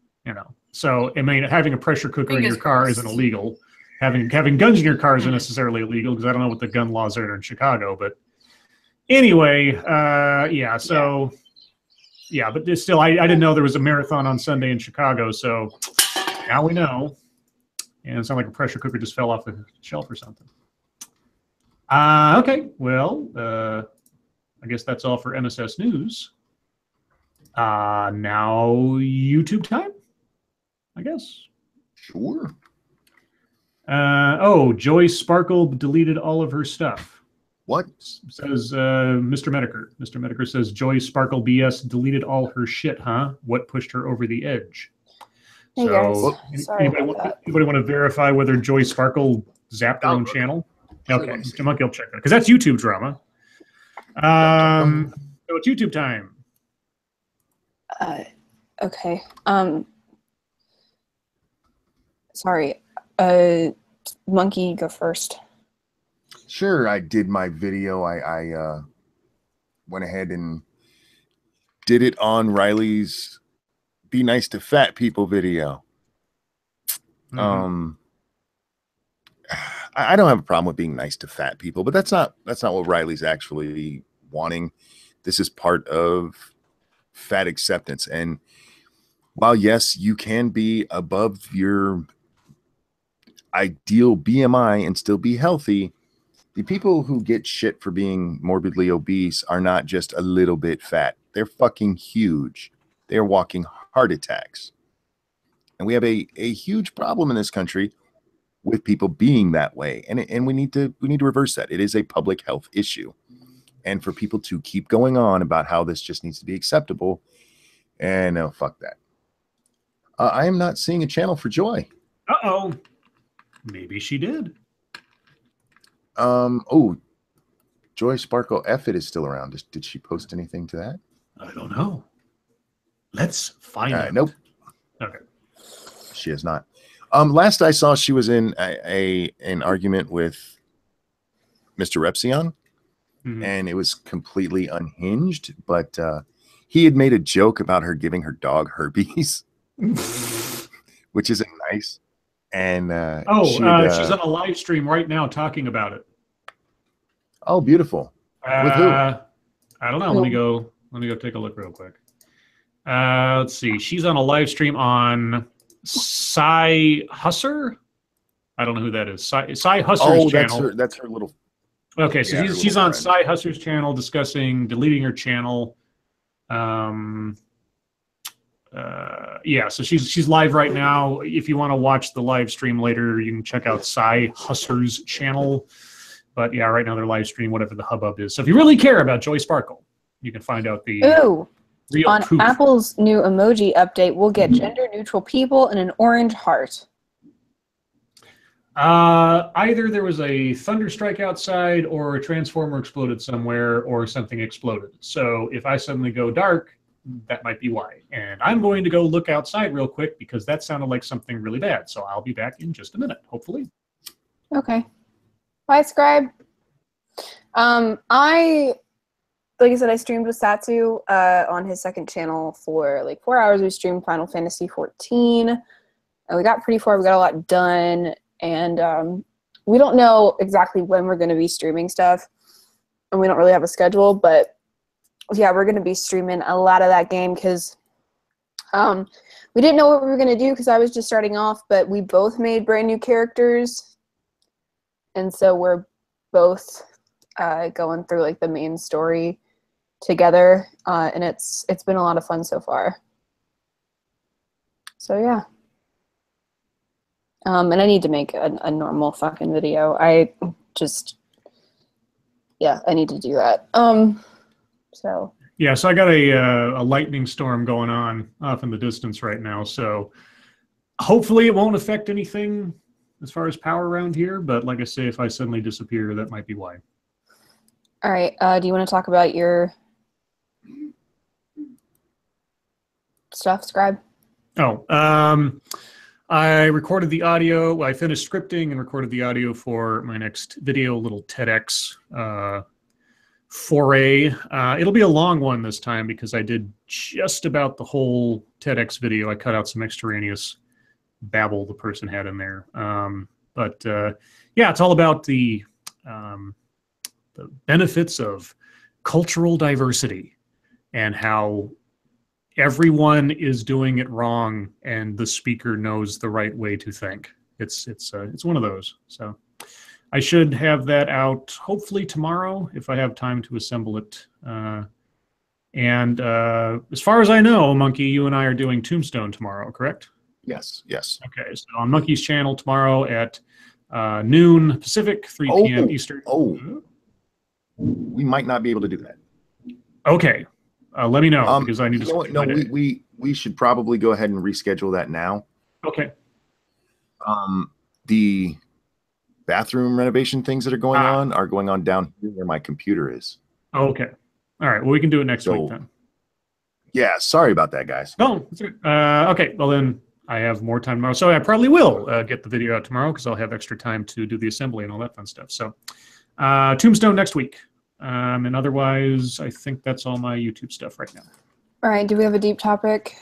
So I mean, having a pressure cooker in your car isn't illegal. Having guns in your car isn't necessarily illegal because I don't know what the gun laws are in Chicago. But anyway, yeah. So yeah, but still, I didn't know there was a marathon on Sunday in Chicago. So now we know. And it sounded like a pressure cooker just fell off the shelf or something. Okay, well. I guess that's all for MSS News. Now YouTube time, I guess. Sure. Joy Sparkle deleted all of her stuff. What? Says Mr. Medicare. Mr. Medicare says Joy Sparkle BS deleted all her shit, huh? What pushed her over the edge? Hey so, guys. Sorry anybody want to verify whether Joy Sparkle zapped her own channel? Okay, Mr. Monkey will check it because that's YouTube drama. So it's YouTube time. Okay. Sorry. Monkey, go first. Sure, I did my video. I went ahead and did it on Riley's Be Nice to Fat People video. I don't have a problem with being nice to fat people, but that's not what Riley's actually wanting. This is part of fat acceptance. And while yes, you can be above your ideal BMI and still be healthy, the people who get shit for being morbidly obese are not just a little bit fat. They're fucking huge. They're walking heart attacks. And we have a huge problem in this country with people being that way, and we need to reverse that. It is a public health issue, and for people to keep going on about how this just needs to be acceptable, and no, fuck that. I am not seeing a channel for Joy. Maybe she did. Joy Joy Sparkle Effit is still around. Did she post anything to that? I don't know. Let's find out. Nope. Okay. She has not. Last I saw, she was in an argument with Mr. Repsion, and it was completely unhinged. But he had made a joke about her giving her dog herpes, which isn't nice. And she's on a live stream right now talking about it. Oh, beautiful. With who? I don't know. Let me go take a look real quick. Let's see. She's on a live stream on Cy Husser. I don't know who that is. Cy Husser's channel. That's her little. Okay, so she's on Cy Husser's channel discussing deleting her channel. So she's live right now. If you want to watch the live stream later, you can check out Cy Husser's channel. But yeah, right now they're live stream, whatever the hubbub is. So if you really care about Joy Sparkle, you can find out the real on proof. Apple's new emoji update, we'll get gender-neutral people and an orange heart. Either there was a thunder strike outside, or a transformer exploded somewhere, or something exploded. So if I suddenly go dark, that might be why. And I'm going to go look outside real quick because that sounded like something really bad. So I'll be back in just a minute, hopefully. Okay. Bye, Scribe. Like I said, I streamed with Satsu on his second channel for like 4 hours. We streamed Final Fantasy 14, and we got pretty far. We got a lot done, and we don't know exactly when we're going to be streaming stuff, and we don't really have a schedule. But yeah, we're going to be streaming a lot of that game because we didn't know what we were going to do because I was just starting off. But we both made brand new characters. And so we're both going through like the main story together, and it's been a lot of fun so far. So yeah, and I need to make a normal fucking video. I need to do that. So yeah, so I got a lightning storm going on off in the distance right now. So hopefully it won't affect anything as far as power around here, but like I say, if I suddenly disappear, that might be why. All right, do you want to talk about your stuff, Scribe? Oh, I recorded the audio. I finished scripting and recorded the audio for my next video, little TEDx foray. It'll be a long one this time because I did just about the whole TEDx video. I cut out some extraneous babble the person had in there. Yeah, it's all about the benefits of cultural diversity and how everyone is doing it wrong and the speaker knows the right way to think. It's one of those. So I should have that out hopefully tomorrow if I have time to assemble it. And as far as I know, Monkey, you and I are doing Tombstone tomorrow, correct? Yes. Okay, so on Monkey's channel tomorrow at noon Pacific, 3 p.m. Eastern. We might not be able to do that. Okay, let me know because I need to. No, we should probably go ahead and reschedule that now. Okay. The bathroom renovation things that are going on down here where my computer is. Okay. All right. Well, we can do it next week then. Yeah. Sorry about that, guys. No. That's okay. Okay. Well, then I have more time tomorrow, so I probably will get the video out tomorrow because I'll have extra time to do the assembly and all that fun stuff. So, Tombstone next week. And otherwise, I think that's all my YouTube stuff right now. All right. Do we have a deep topic?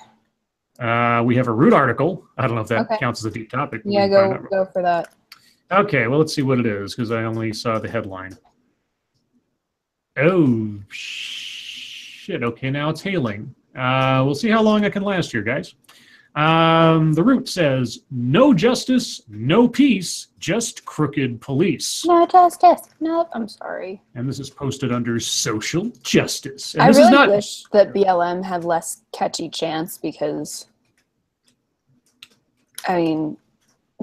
We have a root article. I don't know if that counts as a deep topic. Yeah, go for that. Okay, well, let's see what it is because I only saw the headline. Oh, shit. Okay, now it's hailing. We'll see how long I can last here, guys. The root says, no justice, no peace, just crooked police. No justice. Nope, I'm sorry. And this is posted under social justice. And I really wish that BLM had less catchy chants because, I mean,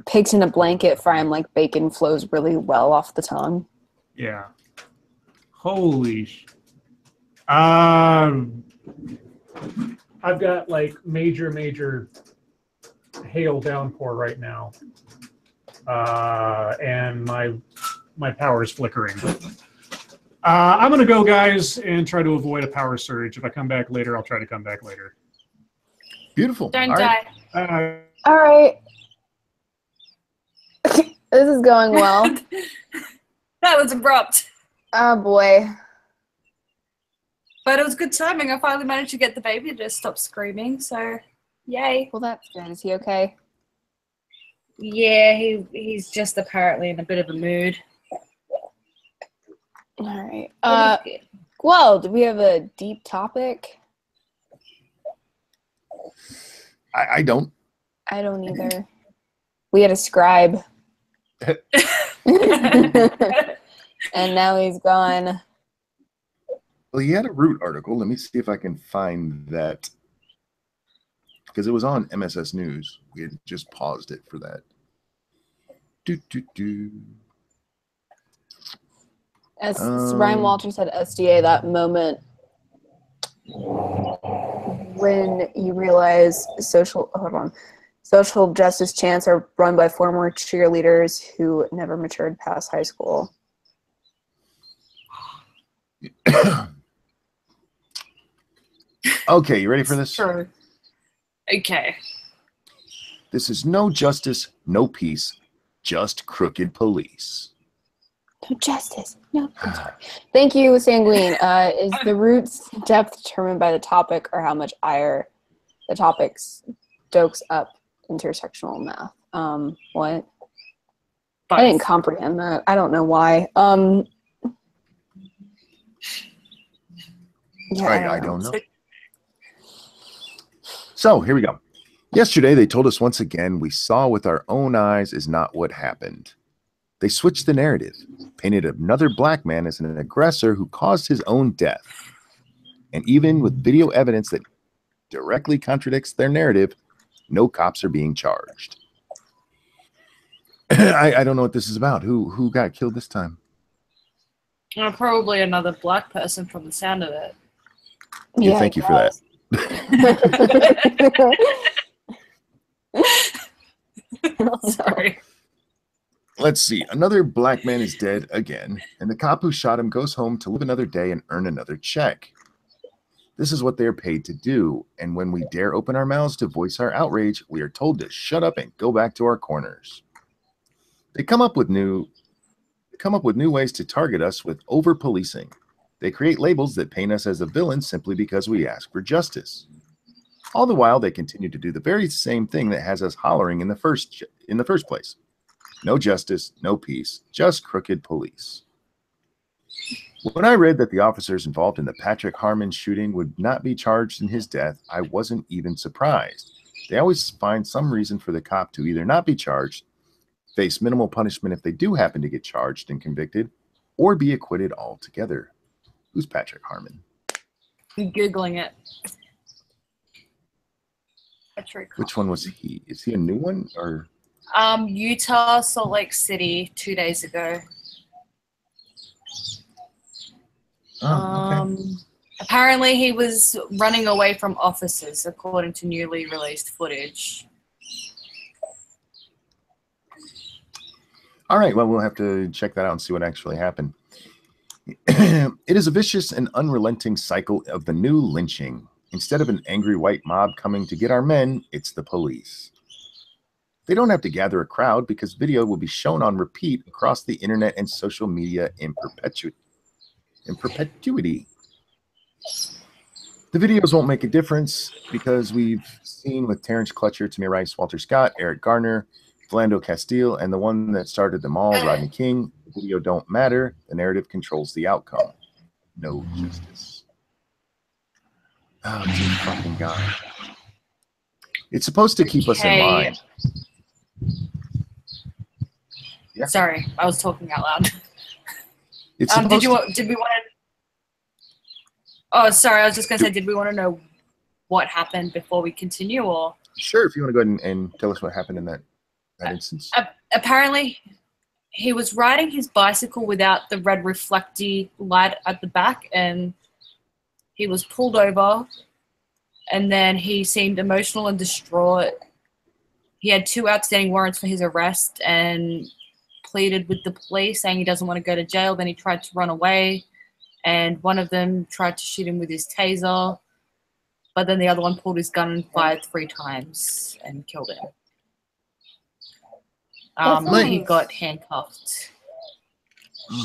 pigs in a blanket fry 'em like bacon flows really well off the tongue. Yeah. Holy I've got like major hail downpour right now, and my power is flickering. I'm going to go, guys, and try to avoid a power surge. If I come back later, I'll try to come back later. Beautiful. Don't All die. right. All right. This is going well. That was abrupt. Oh boy. But it was good timing. I finally managed to get the baby to stop screaming, so yay. Well, that's good. Is he okay? Yeah, he's just apparently in a bit of a mood. All right. But he's good. Well, do we have a deep topic? I don't. I don't either. We had a scribe. And now he's gone. Well, he had a Root article. Let me see if I can find that. Because it was on MSS News. We had just paused it for that. As Ryan Walters said, SDA, that moment when you realize social justice chants are run by former cheerleaders who never matured past high school. Okay, you ready for this? Sure. Okay. This is no justice, no peace, just crooked police. No justice. No. I'm sorry. Thank you, Sanguine. Is the root's depth determined by the topic or how much ire the topic stokes up intersectional math? What? I didn't comprehend that. I don't know why. Yeah, I don't know. So here we go. Yesterday, they told us once again we saw with our own eyes is not what happened. They switched the narrative, painted another black man as an aggressor who caused his own death. And even with video evidence that directly contradicts their narrative, no cops are being charged. I don't know what this is about. Who got killed this time? Probably another black person from the sound of it. Yeah, thank you for that. Sorry. Let's see. Another black man is dead again, and the cop who shot him goes home to live another day and earn another check. This is what they are paid to do, and when we dare open our mouths to voice our outrage, we are told to shut up and go back to our corners. They come up with new ways to target us with over-policing. They create labels that paint us as a villain simply because we ask for justice. All the while, they continue to do the very same thing that has us hollering in the first place. No justice, no peace, just crooked police. When I read that the officers involved in the Patrick Harmon shooting would not be charged in his death, I wasn't even surprised. They always find some reason for the cop to either not be charged, face minimal punishment if they do happen to get charged and convicted, or be acquitted altogether. Who's Patrick Harmon? I'm Googling it. Patrick Harmon. Which one was he? Is he a new one or? Utah, Salt Lake City, 2 days ago. Oh, okay. Apparently he was running away from officers, according to newly released footage. All right, well, we'll have to check that out and see what actually happened. It is a vicious and unrelenting cycle of the new lynching. Instead of an angry white mob coming to get our men, it's the police. They don't have to gather a crowd because video will be shown on repeat across the internet and social media in perpetuity. The videos won't make a difference because we've seen with Terrence Clutcher, Tamir Rice, Walter Scott, Eric Garner, Philando Castile, and the one that started them all, Rodney King. The video don't matter. The narrative controls the outcome. No justice. Oh, dear fucking God. It's supposed to keep us in line. Yeah. Sorry, I was talking out loud. It's did we want to? Oh, sorry, I was just gonna say, did we want to know what happened before we continue, or? Sure, if you want to go ahead and tell us what happened in that instance. Apparently, he was riding his bicycle without the red reflecty light at the back, and he was pulled over, and then he seemed emotional and distraught. He had 2 outstanding warrants for his arrest and pleaded with the police, saying he doesn't want to go to jail. Then he tried to run away. and one of them tried to shoot him with his taser, but then the other one pulled his gun and fired 3 times and killed him. He got handcuffed.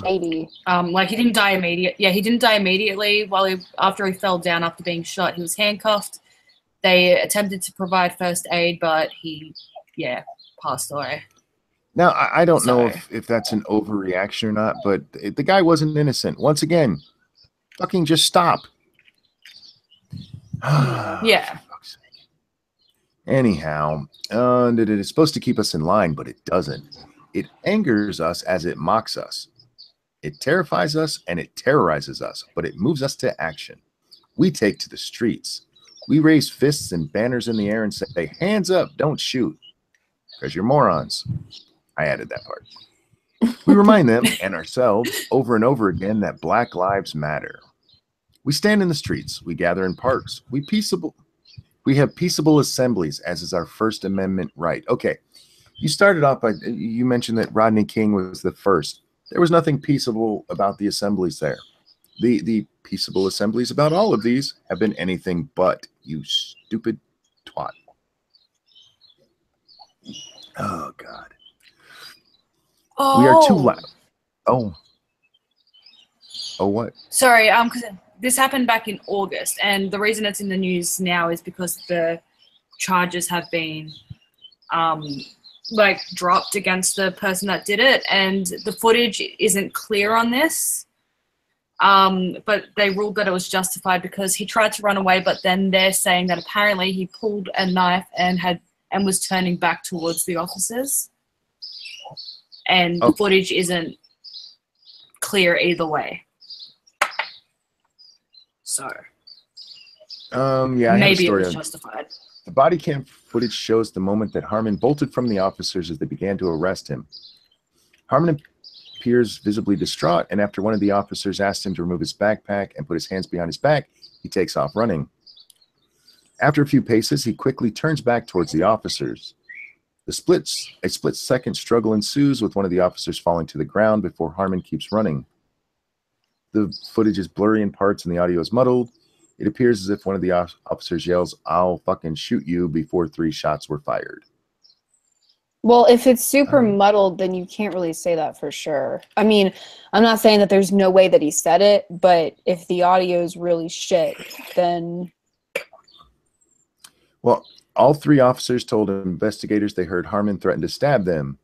Shady. Like he didn't die immediately. Yeah, he didn't die immediately. After he fell down after being shot, he was handcuffed. They attempted to provide first aid, but he, passed away. Now, I don't know if that's an overreaction or not, but the guy wasn't innocent. Once again, fucking just stop. Yeah. Anyhow, it is supposed to keep us in line, but it doesn't. It angers us as it mocks us. It terrifies us and it terrorizes us, but it moves us to action. We take to the streets. We raise fists and banners in the air and say, hands up, don't shoot. Because you're morons. I added that part. We remind them and ourselves over and over again that Black Lives Matter. We stand in the streets. We gather in parks. We have peaceable assemblies, as is our First Amendment right. Okay, you started off by, you mentioned that Rodney King was the first. There was nothing peaceable about the assemblies there. The peaceable assemblies about all of these have been anything but, you stupid twat. Oh, God. Oh. We are too loud. Oh, what? Sorry, because this happened back in August, and the reason it's in the news now is because the charges have been dropped against the person that did it, and the footage isn't clear on this. But they ruled that it was justified because he tried to run away, but then they're saying that apparently he pulled a knife and was turning back towards the officers. And the footage isn't clear either way. So, maybe it was justified. The body cam footage shows the moment that Harmon bolted from the officers as they began to arrest him. Harmon appears visibly distraught, and after one of the officers asked him to remove his backpack and put his hands behind his back, he takes off running. After a few paces, he quickly turns back towards the officers. A split-second struggle ensues, with one of the officers falling to the ground before Harmon keeps running. The footage is blurry in parts and the audio is muddled. It appears as if one of the officers yells, "I'll fucking shoot you," before 3 shots were fired. Well, if it's super muddled, then you can't really say that for sure. I mean, I'm not saying that there's no way that he said it, but if the audio is really shit, then... Well, all 3 officers told investigators they heard Harmon threaten to stab them.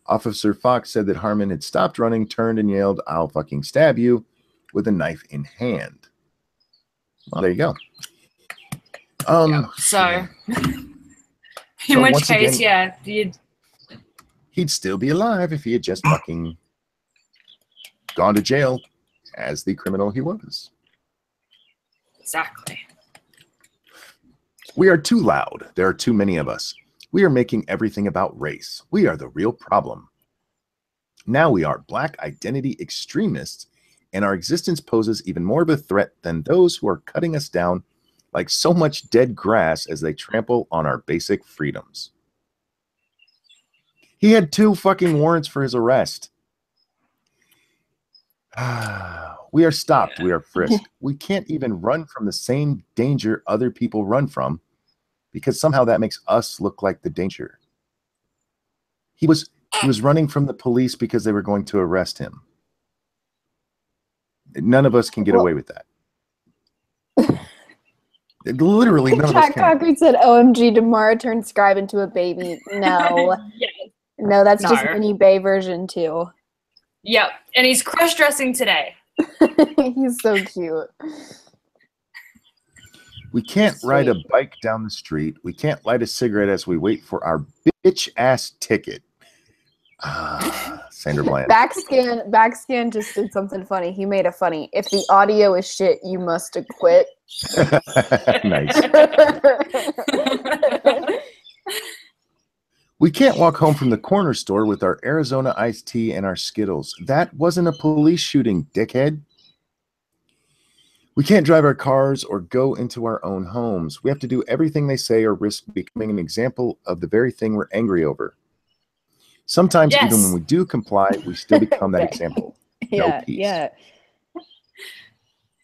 Officer Fox said that Harmon had stopped running, turned, and yelled, "I'll fucking stab you," with a knife in hand. Well, there you go. In which case, he'd still be alive if he had just fucking gone to jail as the criminal he was. Exactly. We are too loud. There are too many of us. We are making everything about race. We are the real problem. Now we are Black identity extremists, and our existence poses even more of a threat than those who are cutting us down like so much dead grass as they trample on our basic freedoms. He had 2 fucking warrants for his arrest. We are stopped. We are frisked. We can't even run from the same danger other people run from, because somehow that makes us look like the danger. He was running from the police because they were going to arrest him. None of us can get away with that. Literally, none of us can. Jack Concrete said, "OMG, Damara turned Scribe into a baby." No. No, that's just an eBay version too. Yep, and he's cross-dressing today. He's so cute. We can't ride a bike down the street. We can't light a cigarette as we wait for our bitch-ass ticket. Sandra Bland. Backscan just did something funny. He made a funny, "If the audio is shit, you must acquit." Nice. We can't walk home from the corner store with our Arizona iced tea and our Skittles. That wasn't a police shooting, dickhead. We can't drive our cars or go into our own homes. We have to do everything they say or risk becoming an example of the very thing we're angry over. Sometimes, even when we do comply, we still become that example. Yeah, no peace. Yeah.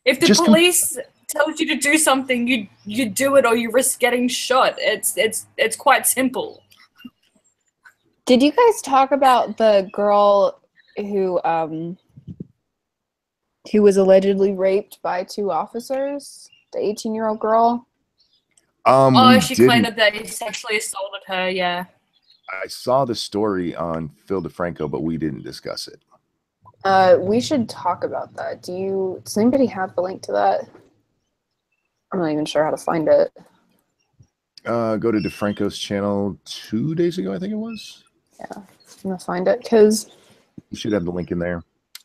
If the police tells you to do something, you do it, or you risk getting shot. It's quite simple. Did you guys talk about the girl who was allegedly raped by 2 officers? The 18-year-old girl? She claimed that they sexually assaulted her, yeah. I saw the story on Phil DeFranco, but we didn't discuss it. We should talk about that. Does anybody have the link to that? I'm not even sure how to find it. Go to DeFranco's channel 2 days ago, I think it was. Yeah, I'm gonna find it because you should have the link in there.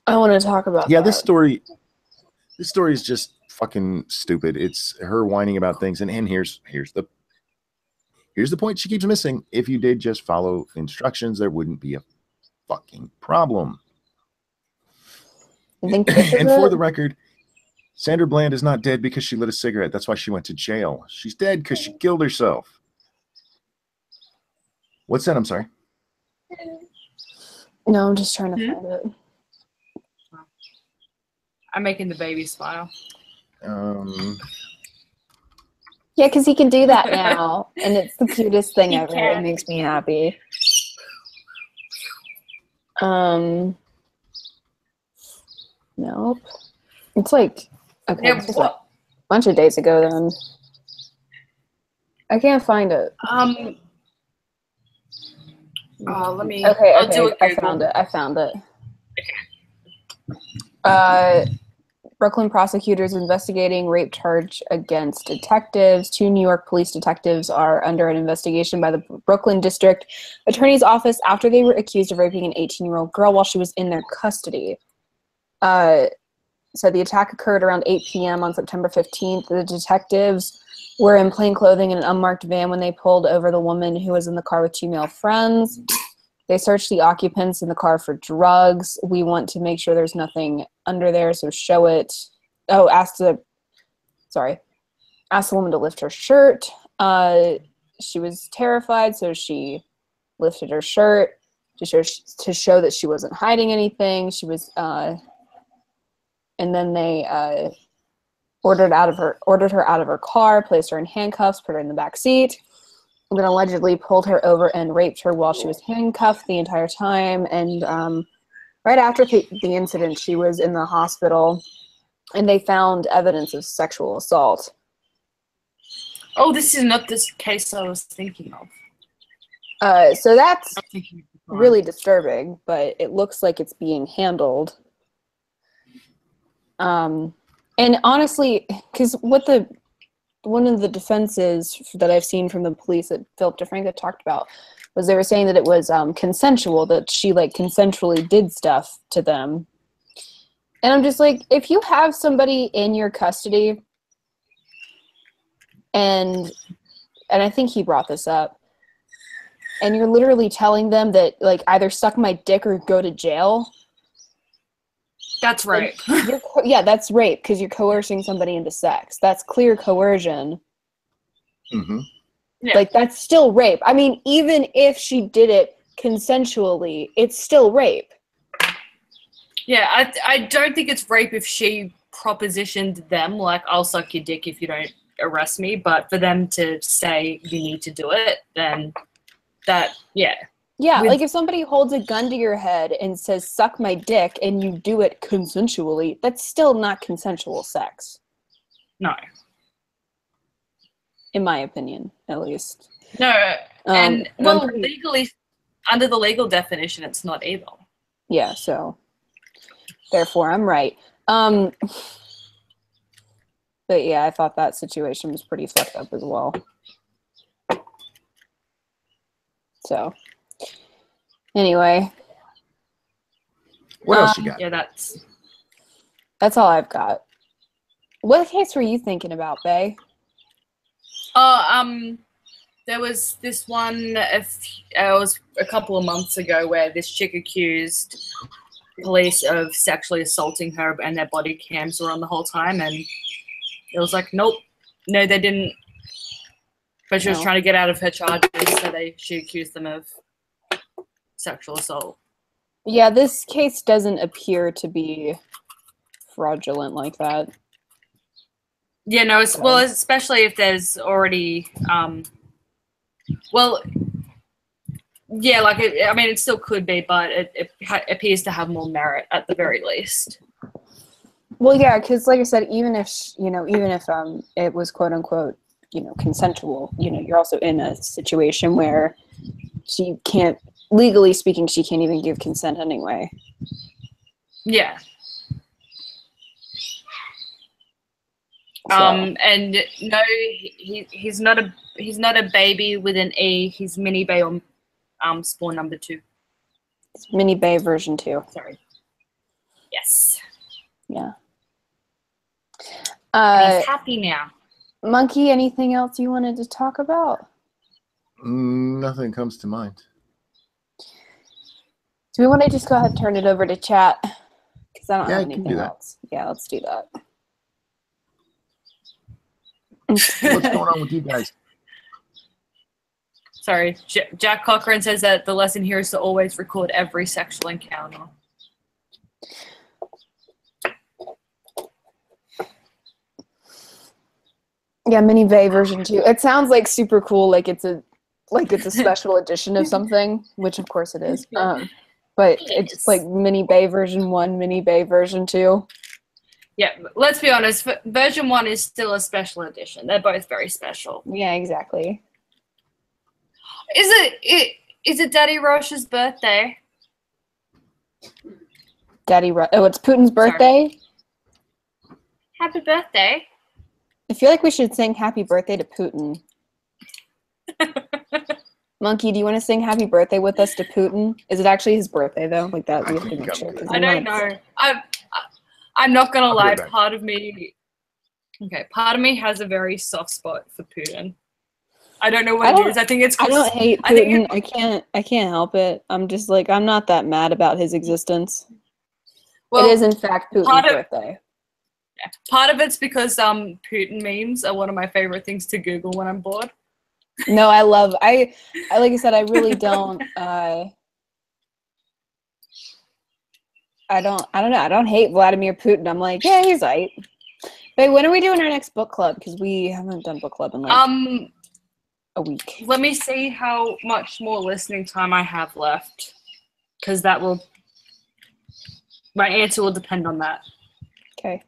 I want to talk about. Yeah, that. This story is just fucking stupid. It's her whining about things, and here's the point she keeps missing. If you did just follow instructions, there wouldn't be a fucking problem. I think and for the record, Sandra Bland is not dead because she lit a cigarette. That's why she went to jail. She's dead because she killed herself. What's that? I'm sorry. No, I'm just trying to find it. I'm making the baby smile. Yeah, because he can do that now, and it's the cutest thing ever. It makes me happy. Nope. It's like okay, Yeah, it's just a bunch of days ago. Then I can't find it. Let me. Okay, I'll do it. I found it. Okay. Brooklyn prosecutors investigating rape charge against detectives. 2 New York police detectives are under an investigation by the Brooklyn District Attorney's Office after they were accused of raping an 18-year-old girl while she was in their custody. So the attack occurred around 8 p.m. on September 15th. The detectives were in plain clothing in an unmarked van when they pulled over the woman who was in the car with 2 male friends. They searched the occupants in the car for drugs. We want to make sure there's nothing under there, so show it. Oh, asked the woman to lift her shirt. She was terrified, so she lifted her shirt to show that she wasn't hiding anything. She was, and then they ordered her out of her car, placed her in handcuffs, put her in the back seat. And then allegedly pulled her over and raped her while she was handcuffed the entire time. And right after the incident, she was in the hospital, and they found evidence of sexual assault. Oh, this is not this case I was thinking of. So that's really disturbing, but it looks like it's being handled. And honestly, because one of the defenses that I've seen from the police that Philip DeFranco talked about was they were saying that it was consensual, that she consensually did stuff to them. And I'm just like, if you have somebody in your custody, and I think he brought this up, and you're literally telling them that either suck my dick or go to jail. That's rape. Yeah, that's rape because you're coercing somebody into sex. That's clear coercion. Mm-hmm. Yeah. That's still rape. I mean, even if she did it consensually, it's still rape. Yeah, I don't think it's rape if she propositioned them, I'll suck your dick if you don't arrest me, but for them to say you need to do it, then yeah. Yeah, if somebody holds a gun to your head and says, suck my dick, and you do it consensually, that's still not consensual sex. No. In my opinion, at least. No, legally, under the legal definition, it's not either. Yeah, so, therefore, I'm right. But yeah, I thought that situation was pretty fucked up as well. So... Anyway. What else you got? Yeah, that's all I've got. What case were you thinking about, Bae? There was this one, it was a couple of months ago where this chick accused police of sexually assaulting her and their body cams were on the whole time, and it was like, nope, no, they didn't. But she was trying to get out of her charges, so she accused them of sexual assault. Yeah, this case doesn't appear to be fraudulent like that. Yeah, no, well, especially if there's already, well, yeah, like, I mean, it still could be, but it appears to have more merit at the very least. Well, yeah, because like I said, even if it was quote unquote, consensual, you're also in a situation where she can't, legally speaking, she can't even give consent anyway. Yeah. So. And no, he's not a baby with an E. He's mini bay on spawn number 2. It's Mini Bay version 2. Sorry. Yes. Yeah. He's happy now. Monkey, anything else you wanted to talk about? Nothing comes to mind. Do we want to just go ahead and turn it over to chat? Because I don't have I can anything do that. else. Yeah, let's do that. What's going on with you guys? Sorry, Jack Cochran says that the lesson here is to always record every sexual encounter. Yeah, Mini Bay version 2. It sounds like super cool, like it's a special edition of something, which of course it is. But it's like Mini Bay version 1, Mini Bay version 2. Yeah, let's be honest. Version 1 is still a special edition. They're both very special. Yeah, exactly. Is it Daddy Roche's birthday? Oh, it's Putin's birthday? Sorry. Happy birthday. I feel like we should sing happy birthday to Putin. Monkey, do you want to sing happy birthday with us to Putin? Is it actually his birthday, though? Like that, we have to make sure. I don't know. I'm not going to lie. Part of me has a very soft spot for Putin. I don't know what it is. I think it's. I don't hate Putin. I can't help it. I'm just like, I'm not that mad about his existence. Well, it is in fact Putin's birthday. Yeah. Part of it's because Putin memes are one of my favorite things to Google when I'm bored. No, I like I said, I really don't. I don't know. I don't hate Vladimir Putin. I'm like, yeah, he's right. Wait, when are we doing our next book club? Because we haven't done book club in like a week. Let me see how much more listening time I have left, because my answer will depend on that. Okay.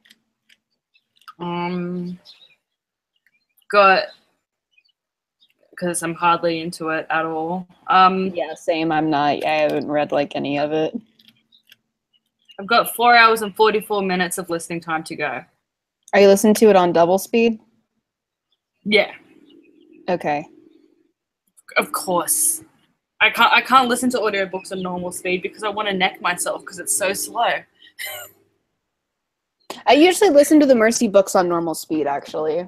Because I'm hardly into it at all. Yeah, same. I'm not. I haven't read like any of it. I've got 4 hours and 44 minutes of listening time to go. Are you listening to it on double speed? Yeah. Okay. Of course. I can't listen to audiobooks on normal speed because I want to neck myself because it's so slow. I usually listen to the Mercy books on normal speed, actually.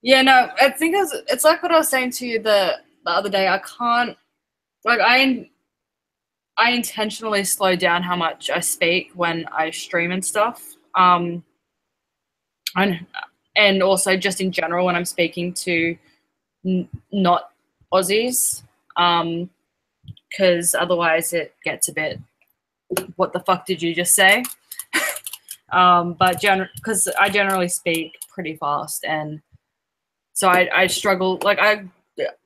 Yeah, no, I think it's like what I was saying to you the other day. I can't, like, I intentionally slow down how much I speak when I stream and stuff. And also just in general when I'm speaking to not Aussies, because otherwise it gets a bit, what the fuck did you just say? But because I generally speak pretty fast, and so I struggle. Like, I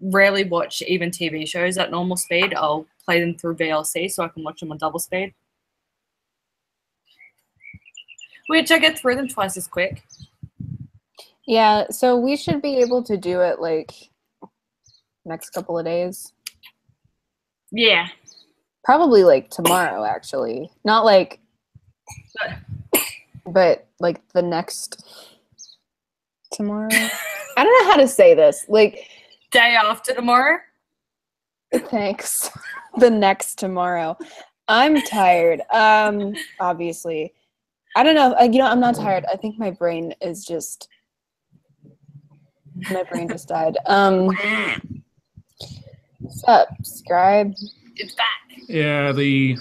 rarely watch even TV shows at normal speed. I'll play them through VLC so I can watch them on double speed, which I get through them twice as quick. Yeah, so we should be able to do it like next couple of days. Yeah. Probably like tomorrow, actually. Not like, but like the next tomorrow. I don't know how to say this. Like, day after tomorrow? Thanks. The next tomorrow. I'm tired. Obviously. I don't know. I'm not tired. I think my brain just died. Subscribe. It's back. Yeah, the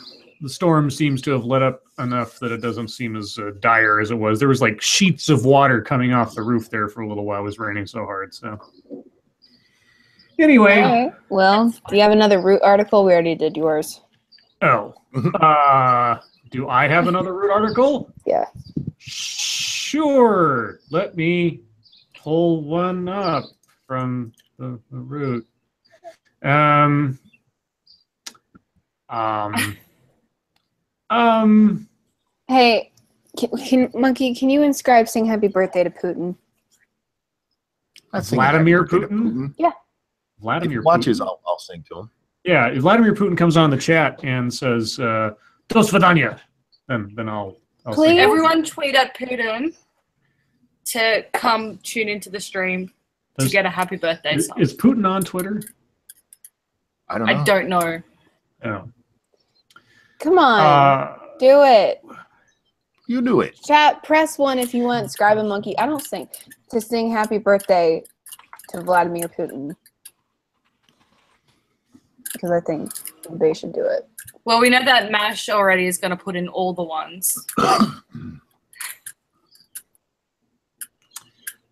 storm seems to have let up enough that it doesn't seem as dire as it was. There was like sheets of water coming off the roof there for a little while. It was raining so hard. So anyway. Okay. Well, do you have another root article? We already did yours. Oh. Do I have another root article? Yeah. Shoot. Sure. Let me pull one up from the root. Hey, Monkey, can you inscribe "Sing Happy Birthday" to Putin? Not singing happy Vladimir birthday to Putin? Yeah. If Vladimir he watches, Putin. I'll sing to him. Yeah, if Vladimir Putin comes on the chat and says "Do svidaniya," then I'll Please? sing. Everyone tweet at Putin to come tune into the stream to get a happy birthday song. Is Putin on Twitter? I don't know. I don't know. Oh. Come on, do it. You do it. Chat, press 1 if you want Inscribe a Monkey. I don't sing. To sing happy birthday to Vladimir Putin. Because I think they should do it. Well, we know that MASH already is going to put in all the ones.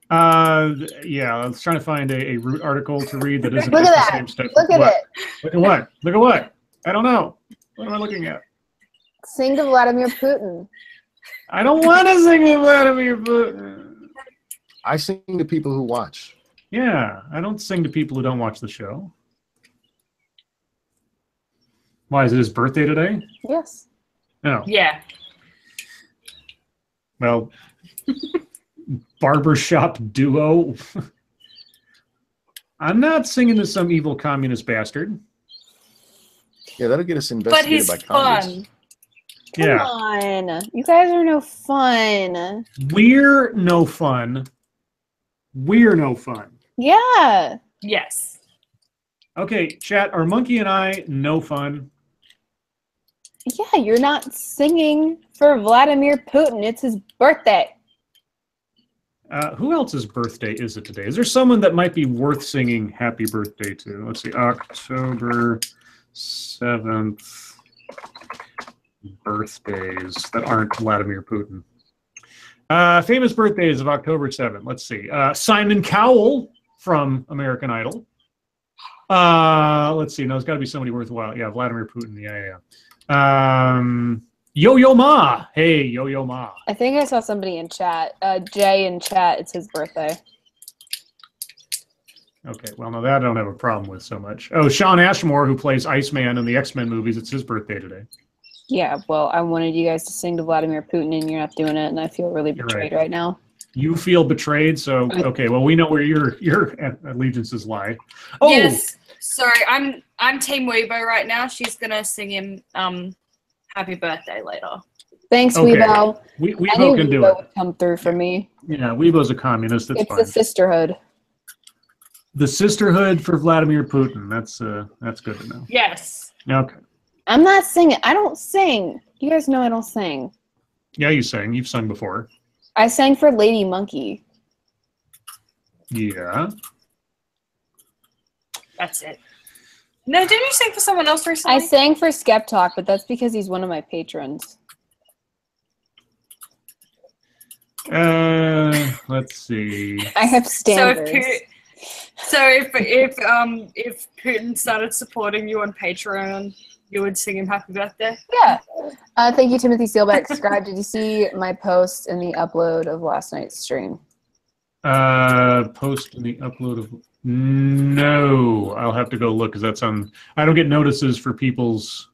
Yeah, I was trying to find a root article to read that isn't Look just at the that. same stuff. Look at What? it. Look at what? Look at what? I don't know. What am I looking at? Sing to Vladimir Putin. I don't want to sing to Vladimir Putin. I sing to people who watch. Yeah, I don't sing to people who don't watch the show. Why, is it his birthday today? Yes. No. Yeah. Well, barbershop duo. I'm not singing to some evil communist bastard. Yeah, that'll get us But investigated he's by Congress. fun. Come Yeah. on. You guys are no fun. We're no fun. We're no fun. Yeah. Yes. Okay, chat, are Monkey and I no fun? Yeah, you're not singing for Vladimir Putin. It's his birthday. Who else's birthday is it today? Is there someone that might be worth singing happy birthday to? Let's see, October 7th birthdays that aren't Vladimir Putin. Famous birthdays of October 7th. Let's see. Simon Cowell from American Idol. Let's see. No, there's got to be somebody worthwhile. Yeah, Vladimir Putin. Yeah. Yo-Yo Ma. Hey, Yo-Yo Ma. I think I saw somebody in chat. Jay in chat. It's his birthday. Okay, well, no, that I don't have a problem with so much. Oh, Sean Ashmore, who plays Iceman in the X-Men movies, it's his birthday today. Yeah, well, I wanted you guys to sing to Vladimir Putin, and you're not doing it, and I feel really You're betrayed right. right now. You feel betrayed, so okay. Well, we know where your allegiances lie. Oh, Yes. Sorry, I'm Team Weibo right now. She's gonna sing him happy birthday later. Thanks, Okay. Weibo. I knew Weebo can do Weibo it. would come through for me. Yeah, Weebo's a communist. That's It's fine. the sisterhood. The sisterhood for Vladimir Putin. That's good to know. Yes. Okay. I'm not singing. I don't sing. You guys know I don't sing. Yeah, you sang. You've sung before. I sang for Lady Monkey. Yeah. That's it. No, didn't you sing for someone else recently? I sang for Skep Talk, but that's because he's one of my patrons. Let's see. I have standards. So if Putin started supporting you on Patreon, you would sing him happy birthday? Yeah. Thank you, Timothy Steelbeck. Subscribe. Did you see my post in the upload of last night's stream? Post in the upload of. No, I'll have to go look because that's on. I don't get notices for people's.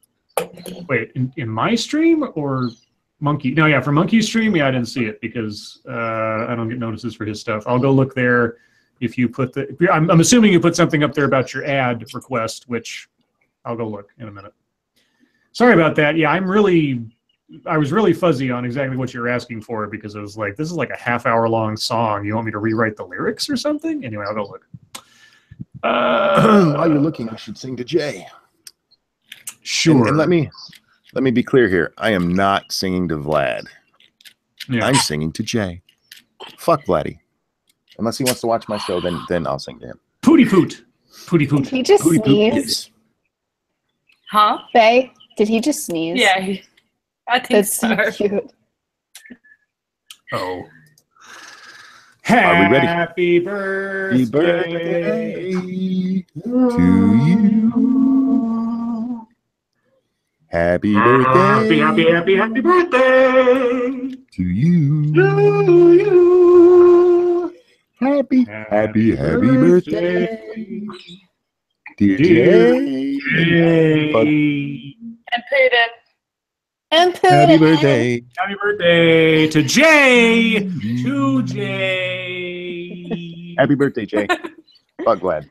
Wait, in my stream or Monkey? No, yeah, for Monkey's stream, yeah, I didn't see it because I don't get notices for his stuff. I'll go look there. If you put the, I'm assuming you put something up there about your ad request, which I'll go look in a minute. Sorry about that. Yeah, I was really fuzzy on exactly what you're asking for because it was like, this is like a half-hour long song. You want me to rewrite the lyrics or something? Anyway, I'll go look. While you're looking, you should sing to Jay. Sure. And let me be clear here. I am not singing to Vlad. Yeah. I'm singing to Jay. Fuck Vladdy. Unless he wants to watch my show, then I'll sing to him. Pooty poot. Pooty poot. Did he just Pooty poot sneeze? is- Huh? Faye, did he just sneeze? Yeah, I think That's so. so cute. Oh. Are we ready? Happy birthday. Happy birthday to you. Happy birthday. Happy birthday to you. to you. Happy birthday. DJ. Jay. And Putin. And Happy birthday. Happy birthday to Jay. To Jay. Happy birthday, Jay. But glad.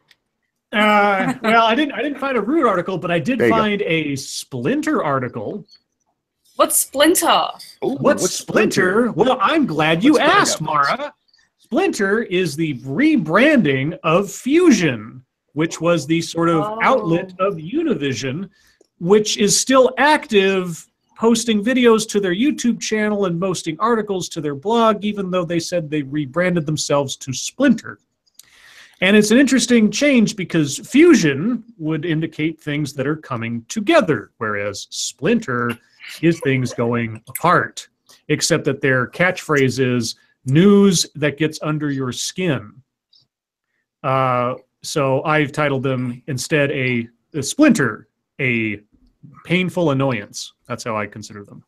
Well, I didn't find a Root article, but I did There you find a Splinter article. What's Splinter? Ooh, What's Splinter? Well, I'm glad you Let's find asked, out. Mara. Splinter is the rebranding of Fusion, which was the sort of outlet of Univision, which is still active, posting videos to their YouTube channel and posting articles to their blog, even though they said they rebranded themselves to Splinter. And it's an interesting change because Fusion would indicate things that are coming together, whereas Splinter is things going apart, except that their catchphrase is news that gets under your skin. So I've titled them instead a Splinter, a painful annoyance. That's how I consider them.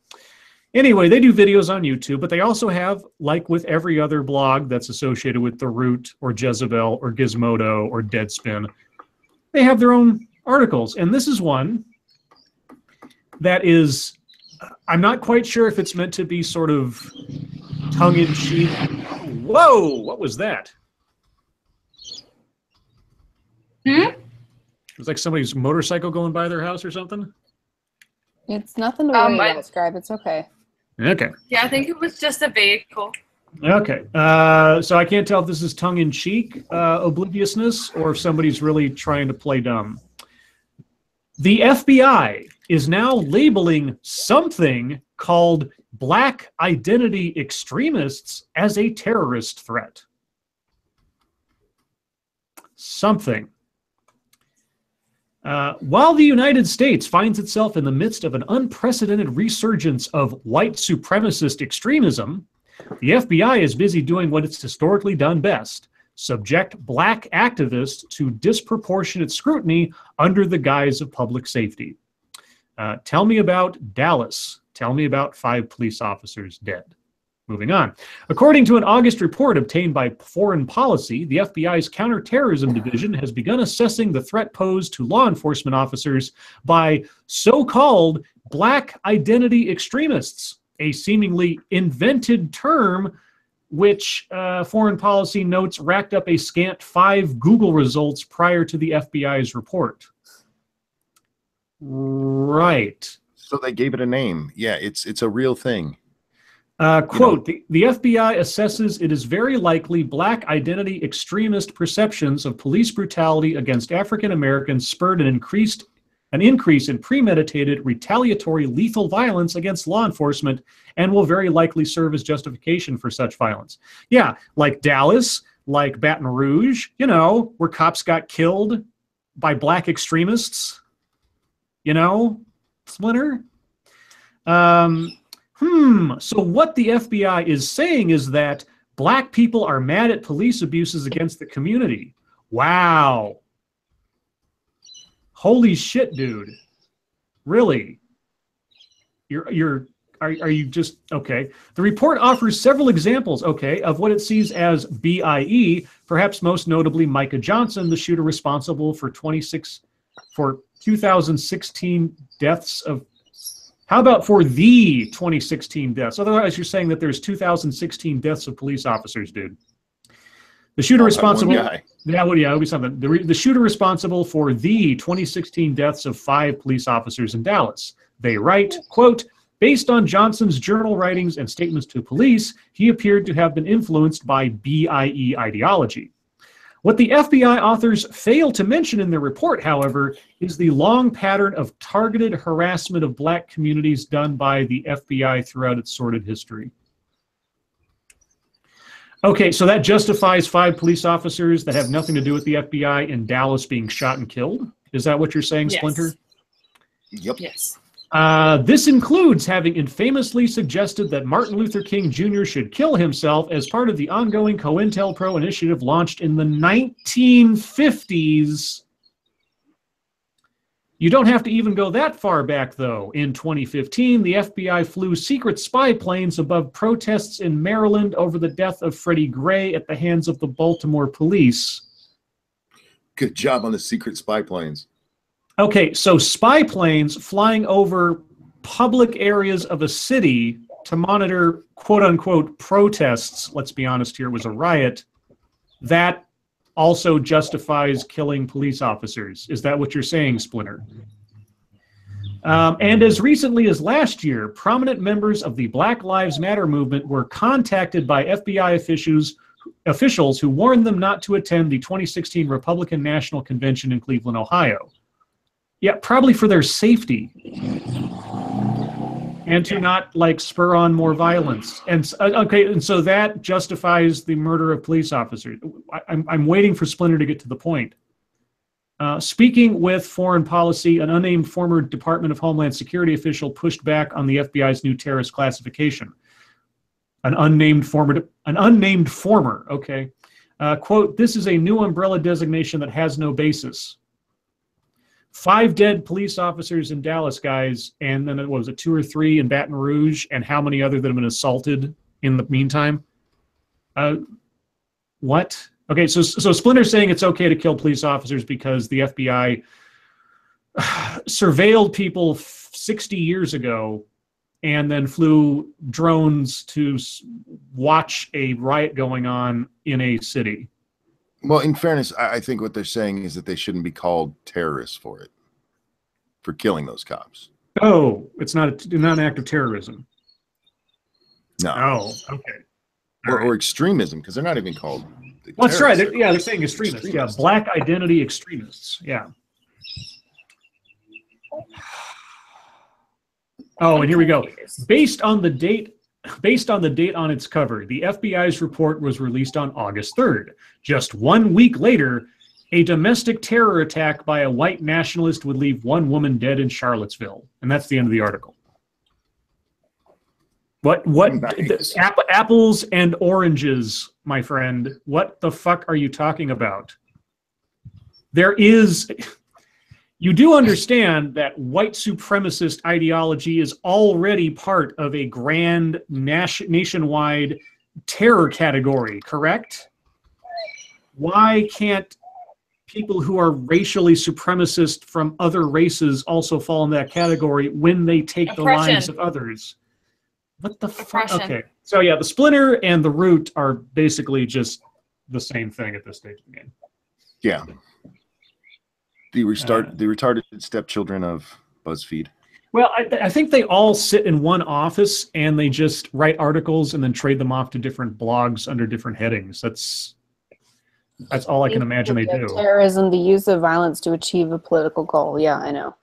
Anyway, they do videos on YouTube, but they also have, like with every other blog that's associated with The Root or Jezebel or Gizmodo or Deadspin, they have their own articles. And this is one that is, I'm not quite sure if it's meant to be sort of tongue-in-cheek. Whoa, what was that? It was like somebody's motorcycle going by their house or something? It's nothing to worry about, Scribe. It's okay. Okay. Yeah, I think it was just a vehicle. Okay. So I can't tell if this is tongue-in-cheek obliviousness or if somebody's really trying to play dumb. The FBI is now labeling something called Black identity extremists as a terrorist threat. Something. While the United States finds itself in the midst of an unprecedented resurgence of white supremacist extremism, the FBI is busy doing what it's historically done best: subject black activists to disproportionate scrutiny under the guise of public safety. Tell me about Dallas. Tell me about 5 police officers dead. Moving on. According to an August report obtained by Foreign Policy, the FBI's Counterterrorism Division has begun assessing the threat posed to law enforcement officers by so-called black identity extremists, a seemingly invented term which Foreign Policy notes racked up a scant 5 Google results prior to the FBI's report. Right. So they gave it a name. Yeah, it's a real thing. Quote, the FBI assesses it is very likely black identity extremist perceptions of police brutality against African Americans spurred an increase in premeditated, retaliatory, lethal violence against law enforcement and will very likely serve as justification for such violence. Yeah, like Dallas, like Baton Rouge, you know, where cops got killed by black extremists, you know, Splinter. So what the FBI is saying is that black people are mad at police abuses against the community. Wow. Holy shit, dude. Really? Are you just, okay. The report offers several examples, okay, of what it sees as BIE, perhaps most notably Micah Johnson, the shooter responsible for 2016 deaths of, how about for the 2016 deaths? Otherwise, you're saying that there's 2016 deaths of police officers, dude. The shooter responsible, yeah, it would be something. The shooter responsible for the 2016 deaths of 5 police officers in Dallas. They write, quote, based on Johnson's journal writings and statements to police, he appeared to have been influenced by BIE ideology. What the FBI authors fail to mention in their report, however, is the long pattern of targeted harassment of black communities done by the FBI throughout its sordid history. Okay, so that justifies 5 police officers that have nothing to do with the FBI in Dallas being shot and killed? Is that what you're saying, Yes. Splinter? Yep. Yes. This includes having infamously suggested that Martin Luther King Jr. should kill himself as part of the ongoing COINTELPRO initiative launched in the 1950s You don't have to even go that far back, though. In 2015, the FBI flew secret spy planes above protests in Maryland over the death of Freddie Gray at the hands of the Baltimore police. Good job on the secret spy planes. Okay, so spy planes flying over public areas of a city to monitor quote-unquote protests, let's be honest here, it was a riot, that also justifies killing police officers. Is that what you're saying, Splinter? And as recently as last year, prominent members of the Black Lives Matter movement were contacted by FBI officials who warned them not to attend the 2016 Republican National Convention in Cleveland, Ohio. Yeah, probably for their safety. And to not, like, spur on more violence. And okay, and so that justifies the murder of police officers. I'm waiting for Splinter to get to the point. Speaking with Foreign Policy, an unnamed former Department of Homeland Security official pushed back on the FBI's new terrorist classification. An unnamed former, okay. Quote, "This is a new umbrella designation that has no basis. 5 dead police officers in Dallas, guys, and then what was it, 2 or 3 in Baton Rouge, and how many other that have been assaulted in the meantime?" What? Okay, so Splinter's saying it's okay to kill police officers because the FBI surveilled people 60 years ago and then flew drones to watch a riot going on in a city. Well, in fairness, I think what they're saying is that they shouldn't be called terrorists for it, for killing those cops. Oh, it's not an act of terrorism. No. Oh, okay. Or extremism, because they're not even called. Well, that's right. They're saying extremists. Yeah, black identity extremists. Yeah. Oh, and here we go. Based on the date on its cover, the FBI's report was released on August 3rd. Just 1 week later, a domestic terror attack by a white nationalist would leave 1 woman dead in Charlottesville. And that's the end of the article. What Nice. Apples and oranges, my friend. What the fuck are you talking about? You do understand that white supremacist ideology is already part of a grand nationwide terror category, correct? Why can't people who are racially supremacist from other races also fall in that category when they take the lives of others? What the fuck? Okay. So yeah, the Splinter and the Root are basically just the same thing at this stage of the game. Yeah. The retarded stepchildren of BuzzFeed. Well, I think they all sit in one office and they just write articles and then trade them off to different blogs under different headings. That's all I can imagine they do. Terrorism, the use of violence to achieve a political goal. Yeah, I know.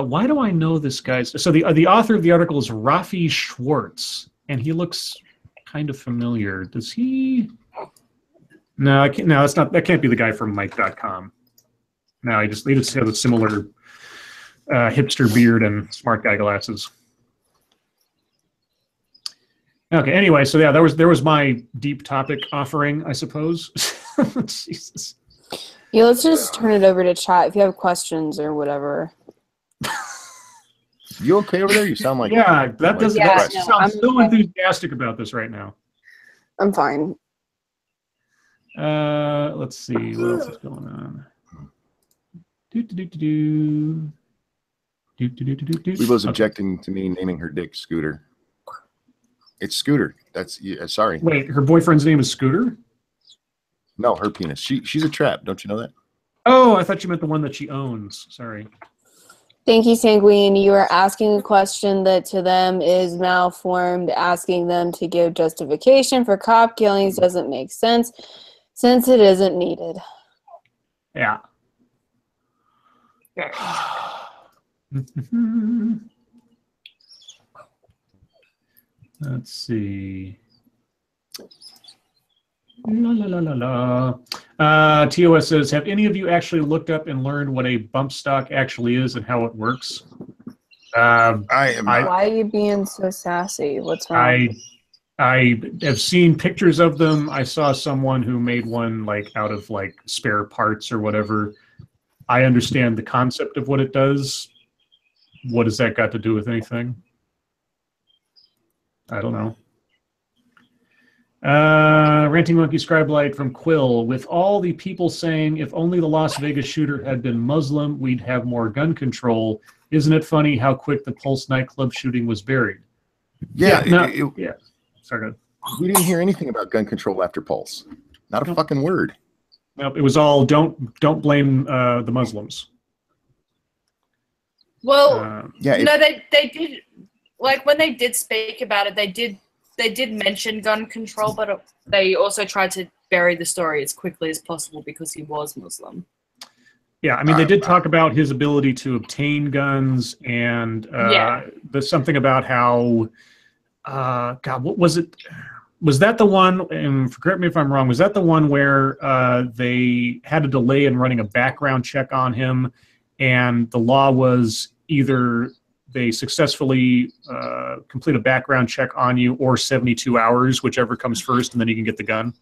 Why do I know this guy? So the author of the article is Rafi Schwartz, and he looks kind of familiar. Does he? No, I can't. No, that's not. That can't be the guy from Mike.com. No, he just has a similar hipster beard and smart guy glasses. Okay. Anyway, so yeah, there was my deep topic offering, I suppose. Jesus. Yeah, let's just turn it over to chat if you have questions or whatever. You okay over there? You sound like that doesn't. Yeah, That sounds so enthusiastic about this right now. I'm fine. Let's see what else is going on. Weebo's objecting to me naming her dick Scooter. It's Scooter. That's sorry. Wait, her boyfriend's name is Scooter? No, her penis. She's a trap. Don't you know that? Oh, I thought you meant the one that she owns. Sorry. Thank you, Sanguine. You are asking a question that to them is malformed. Asking them to give justification for cop killings doesn't make sense since it isn't needed. Yeah. Let's see. La la la la la. TOS says, have any of you actually looked up and learned what a bump stock actually is and how it works? I am not. Why are you being so sassy? What's wrong? I have seen pictures of them. I saw someone who made one like out of like spare parts or whatever. I understand the concept of what it does. What has that got to do with anything? I don't know. Ranting Monkey Scribelight from Quill. With all the people saying if only the Las Vegas shooter had been Muslim, we'd have more gun control. Isn't it funny how quick the Pulse nightclub shooting was buried? Yeah. Yeah. Sorry. We didn't hear anything about gun control after Pulse. Not a fucking word. Nope, it was all don't blame the Muslims. Well, yeah. no, they did, like when they did speak about it, they did mention gun control, but they also tried to bury the story as quickly as possible because he was Muslim. Yeah, I mean, they did talk about his ability to obtain guns, and there's something about how, God, what was it? Was that the one, and correct me if I'm wrong, was that the one where they had a delay in running a background check on him, and the law was either they successfully complete a background check on you or 72 hours, whichever comes first, and then you can get the gun?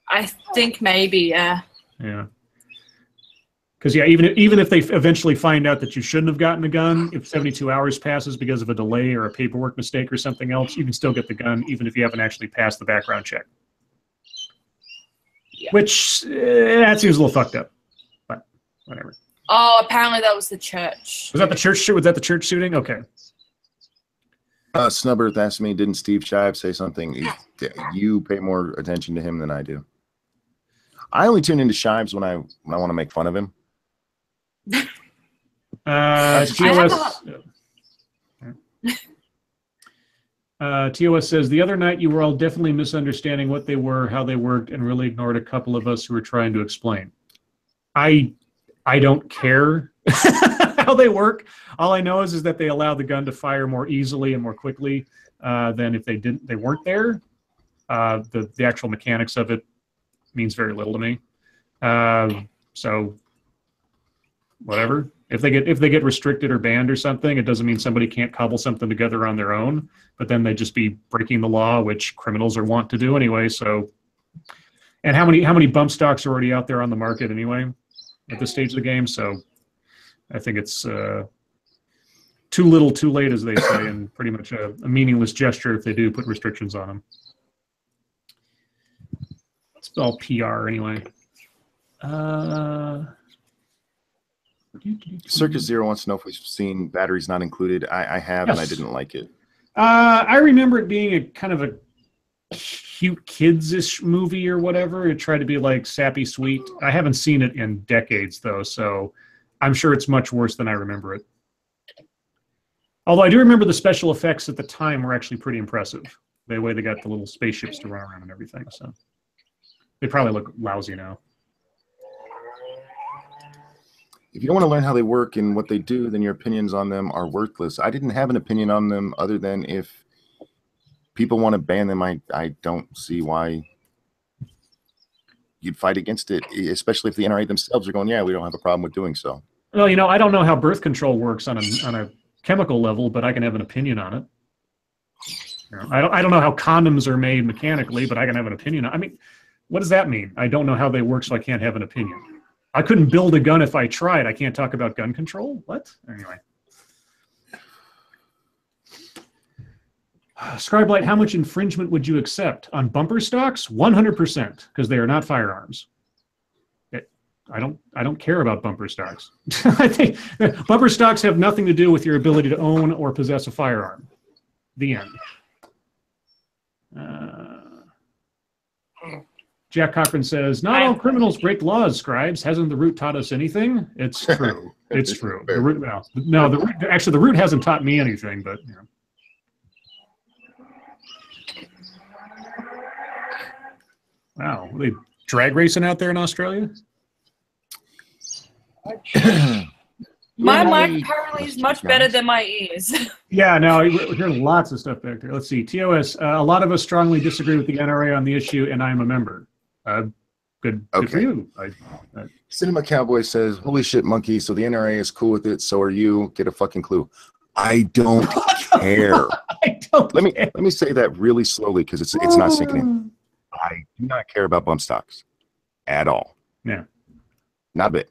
I think maybe, yeah. Yeah. Because, yeah, even if they eventually find out that you shouldn't have gotten a gun, if 72 hours passes because of a delay or a paperwork mistake or something else, you can still get the gun even if you haven't actually passed the background check. Yeah. Which, that seems a little fucked up. But, whatever. Oh, apparently that was the church. Was that the church shooting? Was that the church shooting? Okay. Snubberth asked me, didn't Steve Shive say something? You pay more attention to him than I do. I only tune into Shives when I want to make fun of him. TOS says, the other night you were all definitely misunderstanding what they were, how they worked, and really ignored a couple of us who were trying to explain. I don't care how they work. All I know is that they allow the gun to fire more easily and more quickly than if they weren't there. The actual mechanics of it means very little to me. So whatever. If they get restricted or banned or something, it doesn't mean somebody can't cobble something together on their own. But then they'd just be breaking the law, which criminals are wont to do anyway. So, and how many bump stocks are already out there on the market anyway at this stage of the game? So, I think it's too little, too late, as they say, and pretty much a meaningless gesture if they do put restrictions on them. It's all PR anyway. Circus Zero wants to know if we've seen Batteries Not Included. I have, yes. And I didn't like it. I remember it being a kind of a cute kids-ish movie or whatever. It tried to be like sappy sweet. I haven't seen it in decades though, so I'm sure it's much worse than I remember it. Although I do remember the special effects at the time were actually pretty impressive. The way they got the little spaceships to run around and everything. So they probably look lousy now. If you don't want to learn how they work and what they do, then your opinions on them are worthless. I didn't have an opinion on them other than if people want to ban them, I don't see why you'd fight against it, especially if the NRA themselves are going, yeah, we don't have a problem with doing so. Well, you know, I don't know how birth control works on a chemical level, but I can have an opinion on it. You know, I don't know how condoms are made mechanically, but I can have an opinion. I mean, what does that mean? I don't know how they work, so I can't have an opinion. I couldn't build a gun if I tried. I can't talk about gun control? What? Anyway. Scribelight, how much infringement would you accept? On bumper stocks? 100%, because they are not firearms. I don't care about bumper stocks. I think bumper stocks have nothing to do with your ability to own or possess a firearm. The end. Jack Cochran says, not all criminals break laws, Scribes. Hasn't the root taught us anything? It's true. It's true. The root, actually, the root hasn't taught me anything, but, you know. Wow. Are they drag racing out there in Australia? My mic apparently is much better than my ears. Yeah, no, we're hearing lots of stuff back there. Let's see. TOS, a lot of us strongly disagree with the NRA on the issue, and I am a member. Good for you. Cinema Cowboy says, holy shit, monkey, so the NRA is cool with it, so are you. Get a fucking clue. I don't care. Let me say that really slowly because it's not sinking in. I do not care about bump stocks at all. Yeah. Not a bit.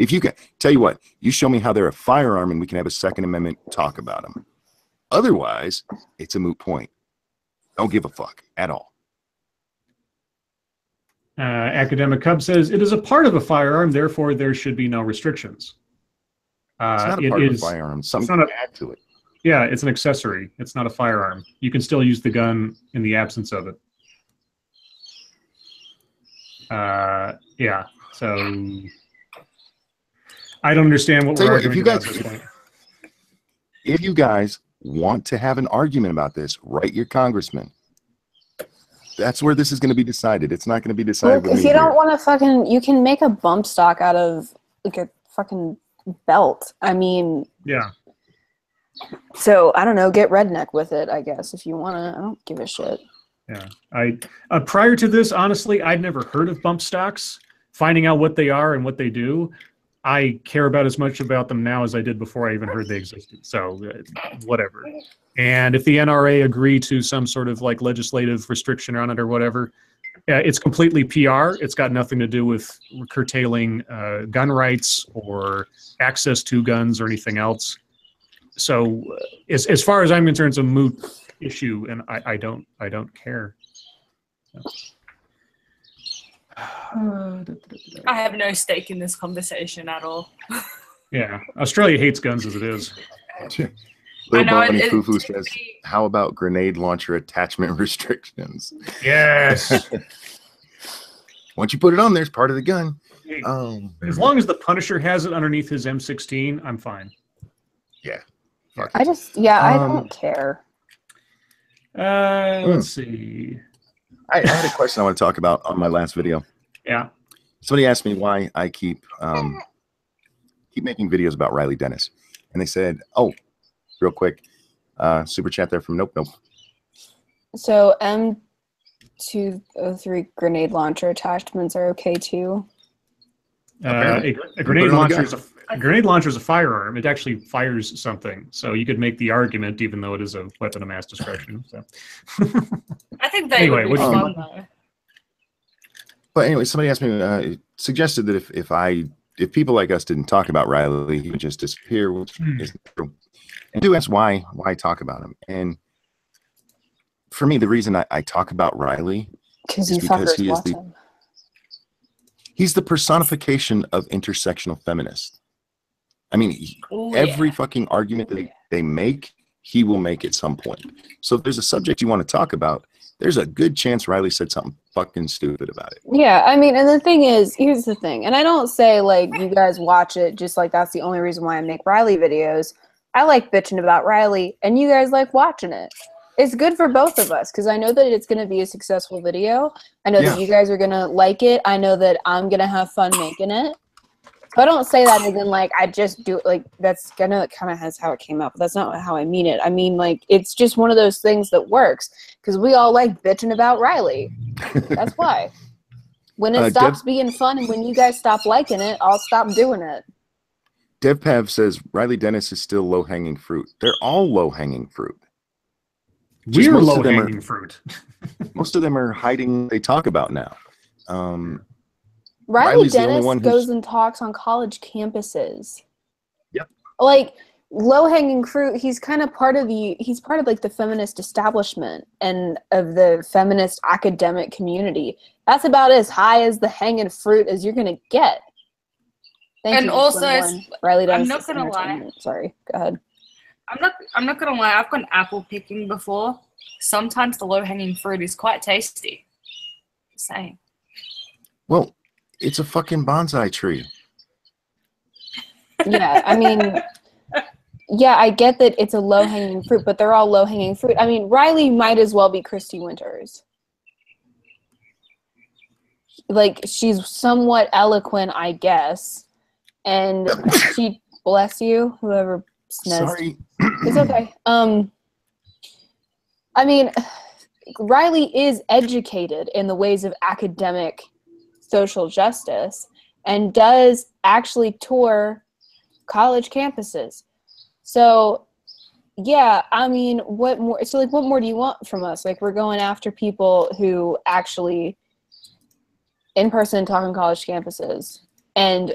If you can, tell you what, you show me how they're a firearm and we can have a Second Amendment talk about them. Otherwise, it's a moot point. Don't give a fuck at all. Academic Cub says, it is a part of a firearm, therefore there should be no restrictions. It's not a part of a firearm. Something to add to it. Yeah, it's an accessory. It's not a firearm. You can still use the gun in the absence of it. Yeah, so I don't understand what we're arguing about at this point. If you guys want to have an argument about this, write your congressman. That's where this is going to be decided. It's not going to be decided. Look, if you don't want to fucking, you can make a bump stock out of like a fucking belt. I mean, yeah. So I don't know, get redneck with it, I guess, if you want to. I don't give a shit. Yeah, I prior to this, honestly, I'd never heard of bump stocks. Finding out what they are and what they do, I care about as much about them now as I did before I even heard they existed. So whatever. And if the NRA agree to some sort of like legislative restriction on it or whatever, it's completely PR. It's got nothing to do with curtailing gun rights or access to guns or anything else. So as far as I'm concerned, it's a moot issue, and I don't care. I have no stake in this conversation at all. Yeah, Australia hates guns as it is. Little Bunny Foo-Foo says, how about grenade launcher attachment restrictions? Yes. Once you put it on there, it's part of the gun. As long as the Punisher has it underneath his M16, I'm fine. Yeah. I just, I don't care. Let's see. I had a question I want to talk about on my last video. Yeah. Somebody asked me why I keep making videos about Riley Dennis. And they said, oh, real quick, super chat there from Nope. So M203 grenade launcher attachments are okay too? A grenade launcher is a firearm. It actually fires something. So you could make the argument, even though it is a weapon of mass destruction. So. I think they would be fun, though. But anyway, somebody asked me, suggested that if people like us didn't talk about Riley, he would just disappear, which isn't true. And do ask why talk about him. And for me, the reason I talk about Riley is because he's the personification of intersectional feminist. I mean, every fucking argument that they make, he will make at some point. So if there's a subject you want to talk about, there's a good chance Riley said something fucking stupid about it. Yeah, I mean, and the thing is, here's the thing, and I don't say, like, you guys watch it just like that's the only reason why I make Riley videos. I like bitching about Riley, and you guys like watching it. It's good for both of us, because I know that it's going to be a successful video. I know that you guys are going to like it. I know that I'm going to have fun making it. But I don't say that as in, like, I just do it, like, that's kind of has how it came out. But that's not how I mean it. I mean, like, it's just one of those things that works, because we all like bitching about Riley. That's why. When it stops being fun and when you guys stop liking it, I'll stop doing it. DevPav says Riley Dennis is still low-hanging fruit. They're all low-hanging fruit. We're low-hanging fruit. Most of them are hiding. They talk about now. Riley Dennis goes and talks on college campuses. Yep. Like, low-hanging fruit, he's kind of part of like the feminist establishment and of the feminist academic community. That's about as high as the hanging fruit as you're gonna get. And also, Riley Dennis. I'm not gonna lie. Sorry, go ahead. I'm not gonna lie. I've gone apple picking before. Sometimes the low-hanging fruit is quite tasty. Just saying. Well, it's a fucking bonsai tree. Yeah, I mean, yeah, I get that it's a low-hanging fruit, but they're all low-hanging fruit. I mean, Riley might as well be Christy Winters. Like, she's somewhat eloquent, I guess, and she, bless you, whoever sneezed. Sorry. It's okay. I mean, Riley is educated in the ways of academic social justice and does actually tour college campuses. So, yeah, I mean, what more? So, like, what more do you want from us? Like, we're going after people who actually in person talk on college campuses. And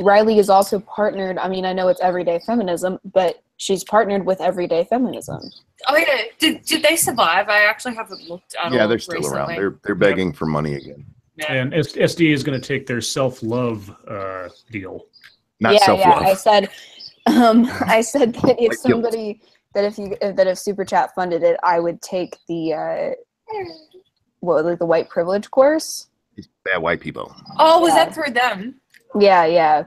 Riley is also partnered. I mean, I know it's Everyday Feminism, but she's partnered with Everyday Feminism. Oh yeah, did they survive? I actually haven't looked at all. Yeah, they're still recently. around. They're begging for money again. Yeah. And SDA is going to take their self-love deal. Not self-love. I said that if somebody that if Super Chat funded it, I would take the the white privilege course. These bad white people. Oh, was that through them? Yeah.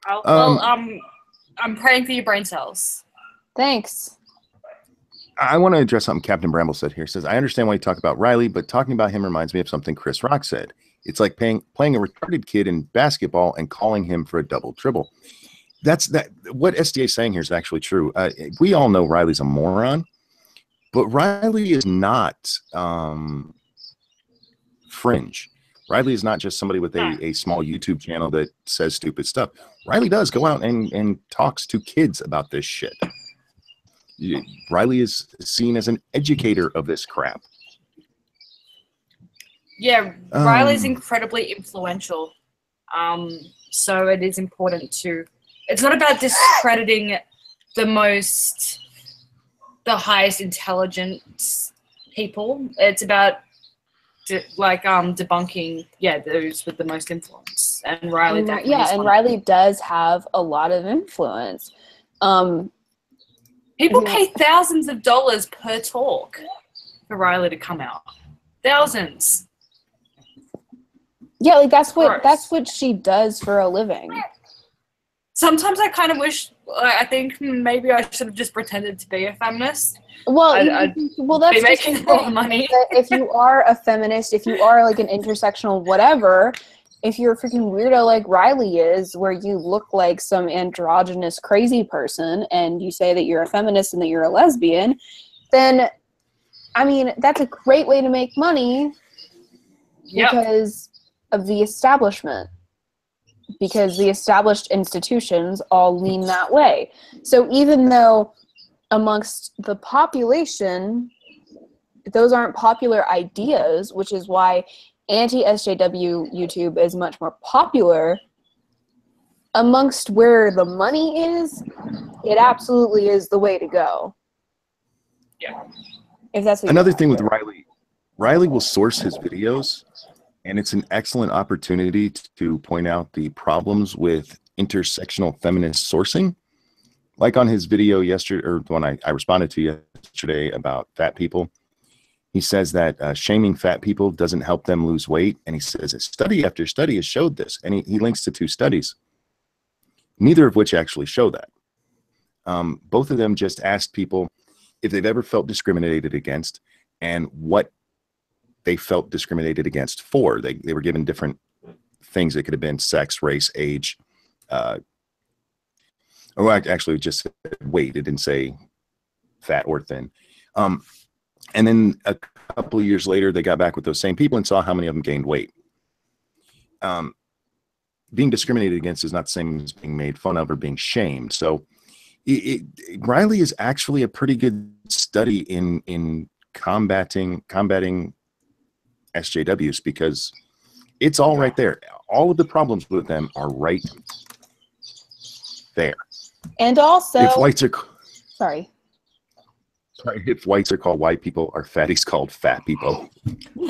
Oh, well, I'm praying for your brain cells. Thanks. I want to address something Captain Bramble said here. He says, I understand why you talk about Riley, but talking about him reminds me of something Chris Rock said. It's like playing a retarded kid in basketball and calling him for a double dribble. What SDA is saying here is actually true. We all know Riley's a moron, but Riley is not fringe. Riley is not just somebody with a small YouTube channel that says stupid stuff. Riley does go out and talks to kids about this shit. Riley is seen as an educator of this crap. Yeah, Riley's incredibly influential. So it is important to... It's not about discrediting the highest intelligence people. It's about debunking, those with the most influence. And Riley definitely and Riley does have a lot of influence. People pay thousands of dollars per talk for Riley to come out. Thousands. Yeah, that's what she does for a living. Sometimes I kind of wish. I think maybe I should have just pretended to be a feminist. Well, that's be making a lot of money. If you are a feminist, if you are like an intersectional whatever, if you're a freaking weirdo like Riley is, where you look like some androgynous crazy person and you say that you're a feminist and that you're a lesbian, then, I mean, that's a great way to make money because of the establishment. Because the established institutions all lean that way. So even though amongst the population, those aren't popular ideas, which is why anti-SJW YouTube is much more popular, amongst where the money is, it absolutely is the way to go. Yeah. If that's what another thing with Riley will source his videos, and it's an excellent opportunity to point out the problems with intersectional feminist sourcing. Like on his video yesterday, or when I responded to yesterday about fat people, he says that shaming fat people doesn't help them lose weight. And he says that study after study has showed this. And he links to 2 studies, neither of which actually show that. Both of them just asked people if they've ever felt discriminated against and what they felt discriminated against for. They were given different things. It could have been sex, race, age. Actually just said weight. It didn't say fat or thin. And then a couple of years later, they got back with those same people and saw how many of them gained weight. Being discriminated against is not the same as being made fun of or being shamed. So Riley is actually a pretty good study in combating SJWs, because it's all right there. All of the problems with them are right there. And also, if whites are if whites are called white people, are fatties called fat people?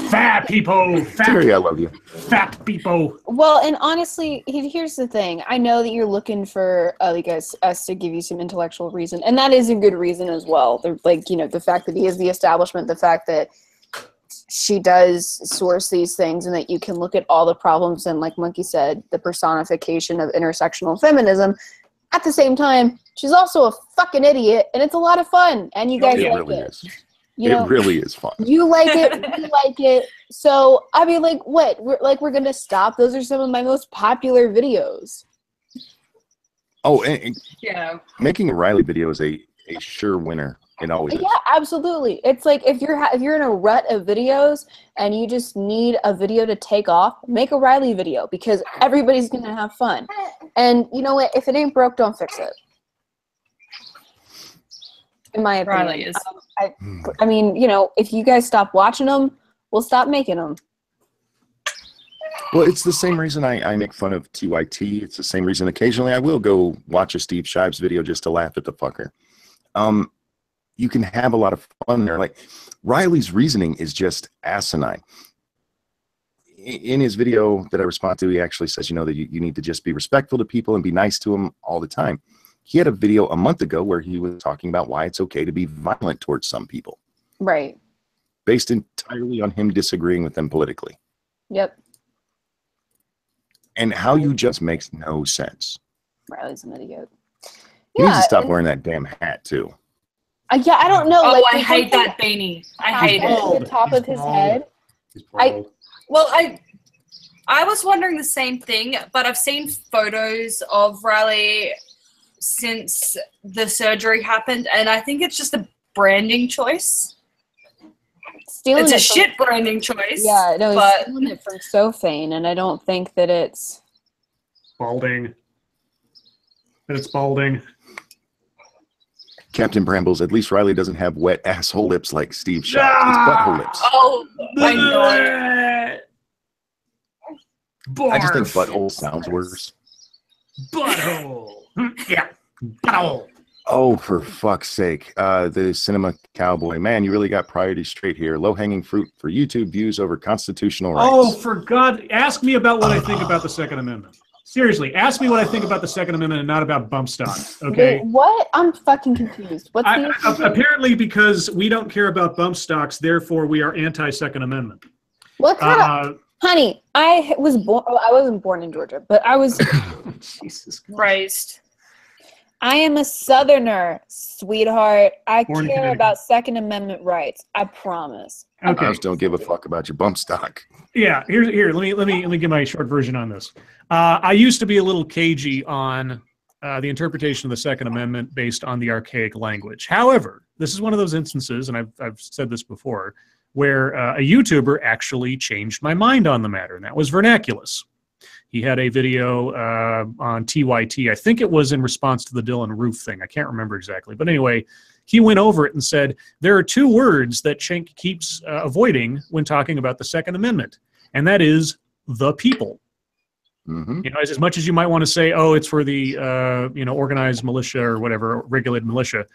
Fat people. Terry, I love you. Fat people. Well, and honestly, here's the thing. I know that you're looking for us to give you some intellectual reason, and that is a good reason as well. The fact that he is the establishment, the fact that she does source these things, and that you can look at all the problems, and like Monkey said, the personification of intersectional feminism. At the same time, she's also a fucking idiot, and it's a lot of fun, and you guys like really it. Is. It really is fun. You like it, we like it. So, I mean, like, what? We're going to stop? Those are some of my most popular videos. Oh, and making a Riley video is a sure winner. It always is. Yeah, absolutely. It's like if you're in a rut of videos and you just need a video to take off, make a Riley video, because everybody's going to have fun. And you know what? If it ain't broke, don't fix it. In my opinion. Riley is. I mean, if you guys stop watching them, we'll stop making them. Well, it's the same reason I make fun of TYT. It's the same reason occasionally I will go watch a Steve Shives video just to laugh at the fucker. You can have a lot of fun there. Like, Riley's reasoning is just asinine. In his video that I respond to, he actually says, that you need to just be respectful to people and be nice to them all the time. He had a video a month ago where he was talking about why it's okay to be violent towards some people. Right. Based entirely on him disagreeing with them politically. Yep. And how you just makes no sense. Riley's an idiot. He needs to stop wearing that damn hat, too. Yeah, I don't know. Oh, I hate that beanie. I hate it. The top of his head. I was wondering the same thing, but I've seen photos of Riley since the surgery happened, and I think it's just a branding choice. It's a shit branding choice. Yeah, no, he's stealing it from Sophane, and I don't think that it's balding. That it's balding. Captain Brambles, at least Riley doesn't have wet asshole lips like Steve Shives. It's butthole lips. Oh, I know. Barf. I just think butthole sounds worse. Butthole. Yeah, butthole. Oh, for fuck's sake. The Cinema Cowboy. Man, you really got priorities straight here. Low-hanging fruit for YouTube views over constitutional rights. Oh, for God. Ask me about what I think about the Second Amendment. Seriously, ask me what I think about the Second Amendment and not about bump stock, okay? Wait, what? I'm fucking confused. What's the issue? Apparently because we don't care about bump stocks, therefore we are anti-Second Amendment. What kind of... Honey, I wasn't born in Georgia, but I was... Jesus Christ. I am a Southerner, sweetheart. I care about Second Amendment rights. I promise. Okay. I just don't give a fuck about your bump stock. Yeah, here. Let me give my short version on this. I used to be a little cagey on the interpretation of the Second Amendment based on the archaic language. However, this is one of those instances, and I've said this before, where a YouTuber actually changed my mind on the matter, and that was Vernaculus. He had a video on TYT. I think it was in response to the Dylan Roof thing. I can't remember exactly. But anyway, he went over it and said, there are two words that Cenk keeps avoiding when talking about the Second Amendment, and that is the people. Mm-hmm. As much as you might want to say, oh, it's for the organized militia or whatever, regulated militia,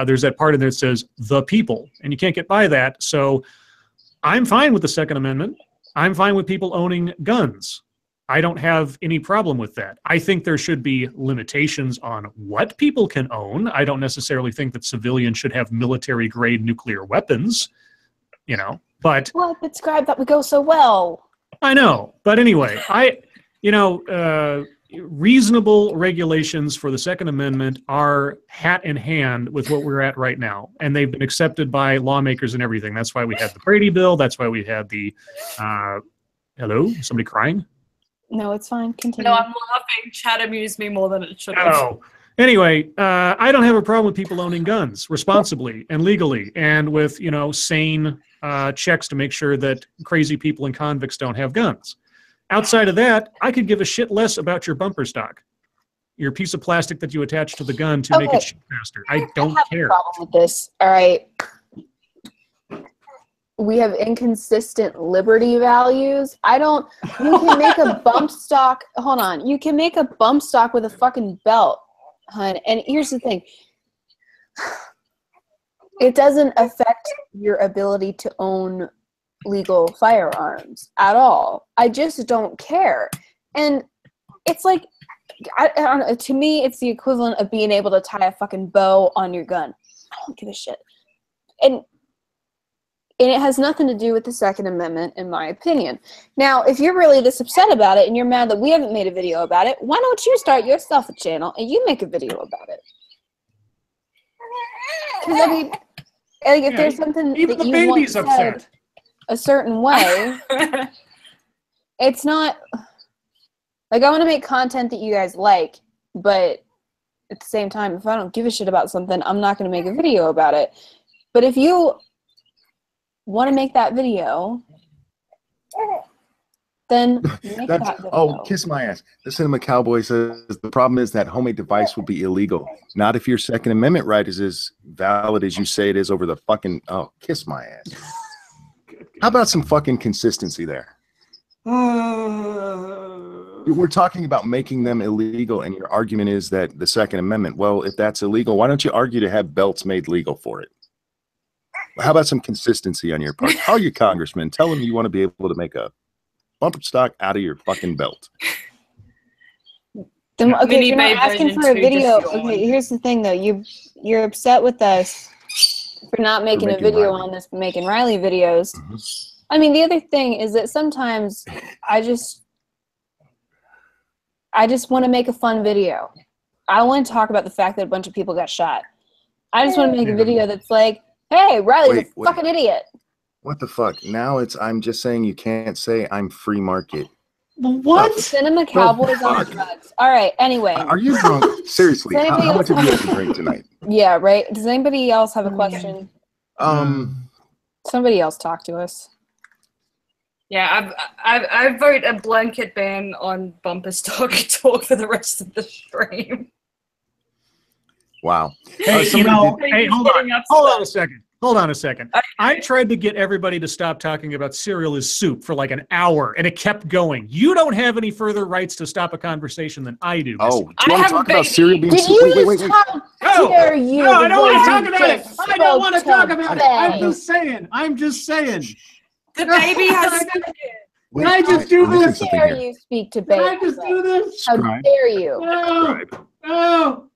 there's that part in there that says the people, and you can't get by that. So I'm fine with the Second Amendment. I'm fine with people owning guns. I don't have any problem with that. I think there should be limitations on what people can own. I don't necessarily think that civilians should have military-grade nuclear weapons, but... Well, describe that would go so well. I know, but anyway, reasonable regulations for the Second Amendment are hat in hand with what we're at right now, and they've been accepted by lawmakers and everything. That's why we had the Brady bill. That's why we had the... hello? Somebody crying? No, it's fine. Continue. No, I'm laughing. Chat amused me more than it should have. Oh. Anyway, I don't have a problem with people owning guns responsibly and legally and with, sane checks to make sure that crazy people and convicts don't have guns. Outside of that, I could give a shit less about your bumper stock, your piece of plastic that you attach to the gun to make it shoot faster. I don't care. I have a problem with this. All right. We have inconsistent liberty values. You can make a bump stock. Hold on. You can make a bump stock with a fucking belt, hun. And here's the thing. It doesn't affect your ability to own legal firearms at all. I just don't care. And it's like, I don't know, to me, it's the equivalent of being able to tie a fucking bow on your gun. I don't give a shit. And it has nothing to do with the Second Amendment, in my opinion. Now, if you're really this upset about it and you're mad that we haven't made a video about it, why don't you start yourself a channel and you make a video about it? Because, if there's something even that the you want baby's upset a certain way, it's not... Like, I want to make content that you guys like, but at the same time, if I don't give a shit about something, I'm not going to make a video about it. But if you want to make that video, then make that video. Oh, kiss my ass. The Cinema Cowboy says the problem is that homemade device will be illegal. Not if your Second Amendment right is as valid as you say it is over the fucking... Oh, kiss my ass. How about some fucking consistency there? We're talking about making them illegal, and your argument is that the Second Amendment. Well, if that's illegal, why don't you argue to have belts made legal for it? How about some consistency on your part? Call your congressman. Tell him you want to be able to make a bumper stock out of your fucking belt. Then, okay, if you're not Mini asking version for a too, video. just yawn. Okay, here's the thing though. You're upset with us for not making a making video Riley. on this, making Riley videos. Mm-hmm. I mean, the other thing is that sometimes I just want to make a fun video. I don't want to talk about the fact that a bunch of people got shot. I just want to make a video that's like, hey, Riley's a fucking idiot. What the fuck? Now I'm just saying you can't say I'm free market. What? Cinema Cowboys on drugs. All right, anyway. Are you drunk? Seriously, Does anybody how much else have you have had to drink tonight? Yeah, right. Does anybody else have a question? Somebody else talk to us. Yeah, I vote a blanket ban on bumper stock talk for the rest of the stream. Wow. Hey, Somebody hey, hold on. Getting upset. Hold on a second. I tried to get everybody to stop talking about cereal is soup for like an hour, and it kept going. You don't have any further rights to stop a conversation than I do. Oh, do I you want have to talk baby. about cereal being Did soup? you Wait. just talk? No, Dare you? no, I the don't way want to you talk about it. just I don't want to spoke talk about it. Bay. I'm just saying. The baby has spoken. Wait, Can I just do I'm missing this? something Dare here. you speak to Can Bay? I just do this? How Scribe. dare you? No. Scribe. No.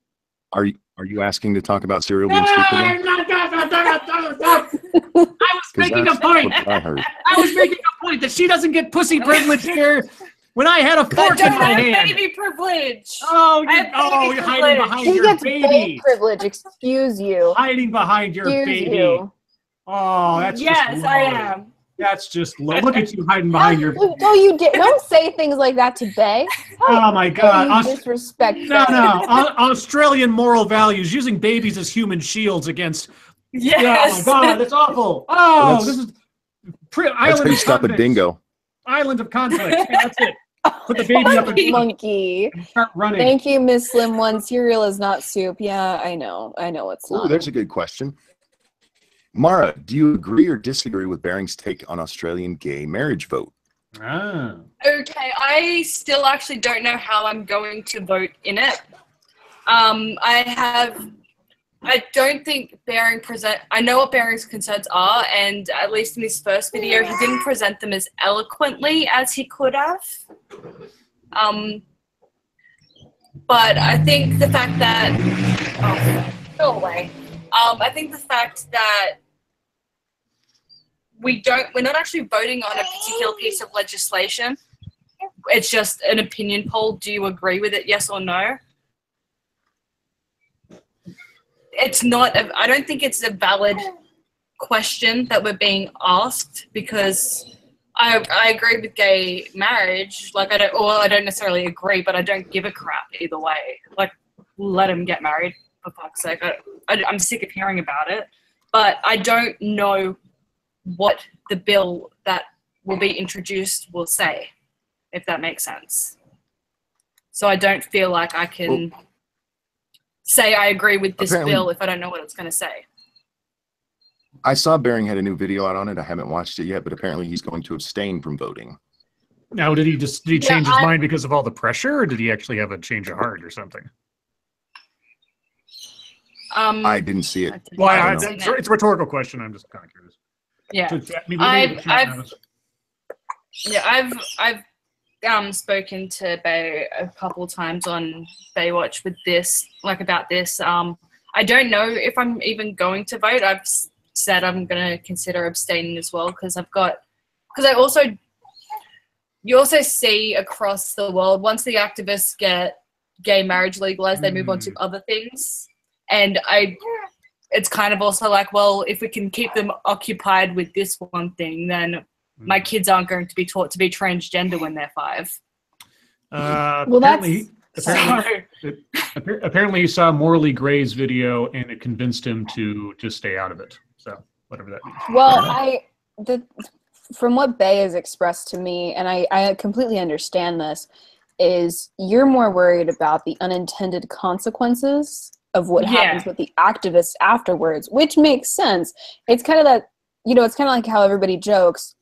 Are you asking to talk about cereal No, being soup I'm again? not. I was 'Cause making a that's point. what I heard. I was making a point that she doesn't get pussy privilege here when I had a I fork don't in my have hand. baby privilege. Oh, I have baby you're hiding privilege. behind He your gets baby baby. privilege. Excuse you. Hiding behind your Excuse baby. you. Oh, that's Yes, just I low. am. That's just low. Look at you hiding behind your. No, you did. Don't say things like that to Bay. Oh my God! You disrespect No, Bay. no. Australian moral values using babies as human shields against. Yes. Oh my God, that's awful. Oh, Well, this is That's how island you of stop a conflicts. dingo. Island of conflict. Yeah, that's it. Put the baby up and Monkey. start running. Thank you, Miss Slim One. Cereal is not soup. Yeah, I know. It's Ooh, not. there's a good question. Mara, do you agree or disagree with Baring's take on Australian gay marriage vote? Ah. Okay, I still actually don't know how I'm going to vote in it. I don't think Baring I know what Baring's concerns are, and at least in his first video, he didn't present them as eloquently as he could have. But I think the fact that, go away. I think the fact that we're not actually voting on a particular piece of legislation. It's just an opinion poll. Do you agree with it? Yes or no? It's not. I don't think it's a valid question that we're being asked, because I agree with gay marriage. Like I don't necessarily agree, but I don't give a crap either way. Like, let them get married, for fuck's sake. I'm sick of hearing about it, but I don't know what the bill that will be introduced will say, if that makes sense. So I don't feel like I can say I agree with this bill if I don't know what it's going to say. I saw Baring had a new video out on it. I haven't watched it yet, but apparently he's going to abstain from voting. Now, did he change his mind because of all the pressure, or did he actually have a change of heart or something? I didn't see it. Well, it's a rhetorical question. I'm just kind of curious. Yeah, I've spoken to Bay a couple of times on Baywatch with this, like about this. I don't know if I'm even going to vote. I've said I'm going to consider abstaining as well, because you also see across the world, once the activists get gay marriage legalized, they move on to other things. And it's kind of also like, well, if we can keep them occupied with this one thing, then my kids aren't going to be taught to be transgender when they're 5. Well, apparently he saw Morley Gray's video and it convinced him to just stay out of it. So whatever that means. Well, from what Bay has expressed to me, and I completely understand this, is you're more worried about the unintended consequences of what happens with the activists afterwards, which makes sense. It's kind of that, it's kind of like how everybody jokes,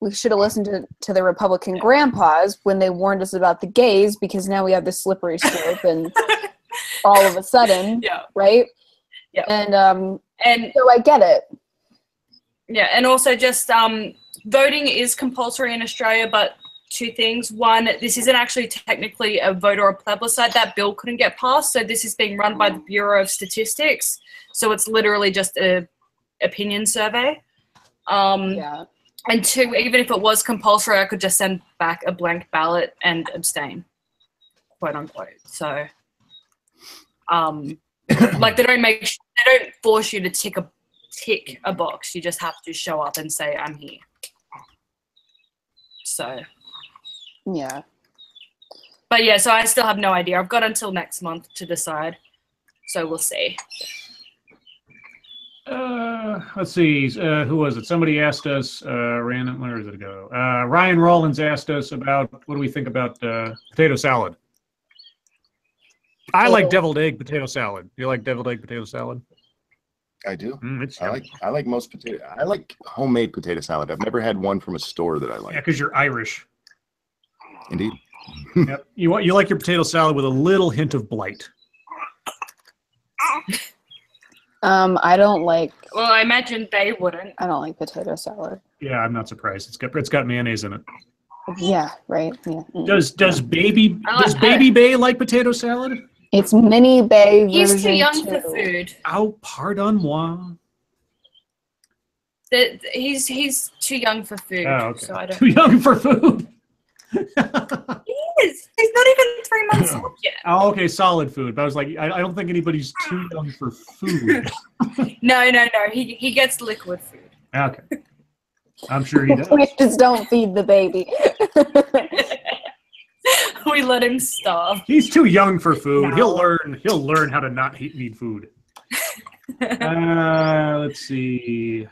we should have listened to the Republican grandpas when they warned us about the gays, because now we have this slippery slope and all of a sudden, right? Yeah. And so I get it. Yeah, and also just voting is compulsory in Australia, but two things. One, this isn't actually technically a vote or a plebiscite. That bill couldn't get passed, so this is being run by the Bureau of Statistics. So it's literally just a opinion survey. And two, even if it was compulsory, I could just send back a blank ballot and abstain, quote unquote. So, like they don't force you to tick a box. You just have to show up and say, I'm here. So. Yeah. But yeah, so I still have no idea. I've got until next month to decide. So we'll see. Let's see. Who was it? Somebody asked us, random, where does it go? Ryan Rollins asked us about, what do we think about potato salad? I like deviled egg potato salad. Do you like deviled egg potato salad? I do. It's I like most potato. I like homemade potato salad. I've never had one from a store that I like. Yeah, because you're Irish. Indeed. Yep. You like your potato salad with a little hint of blight. I don't like. Well, I imagine they wouldn't. I don't like potato salad. Yeah, I'm not surprised. It's got mayonnaise in it. Yeah, right. Yeah. Does baby Bay like potato salad? It's mini Bay. He's too young for food. Oh, pardon moi. He's too young for food. Oh, okay. So I don't. Too young for food. He is. He's not even 3 months old yet. Oh, okay, solid food. But I was like, I don't think anybody's too young for food. No. He gets liquid food. Okay. I'm sure he does. We just don't feed the baby. We let him starve. He's too young for food. No. He'll learn how to not need food. Let's see.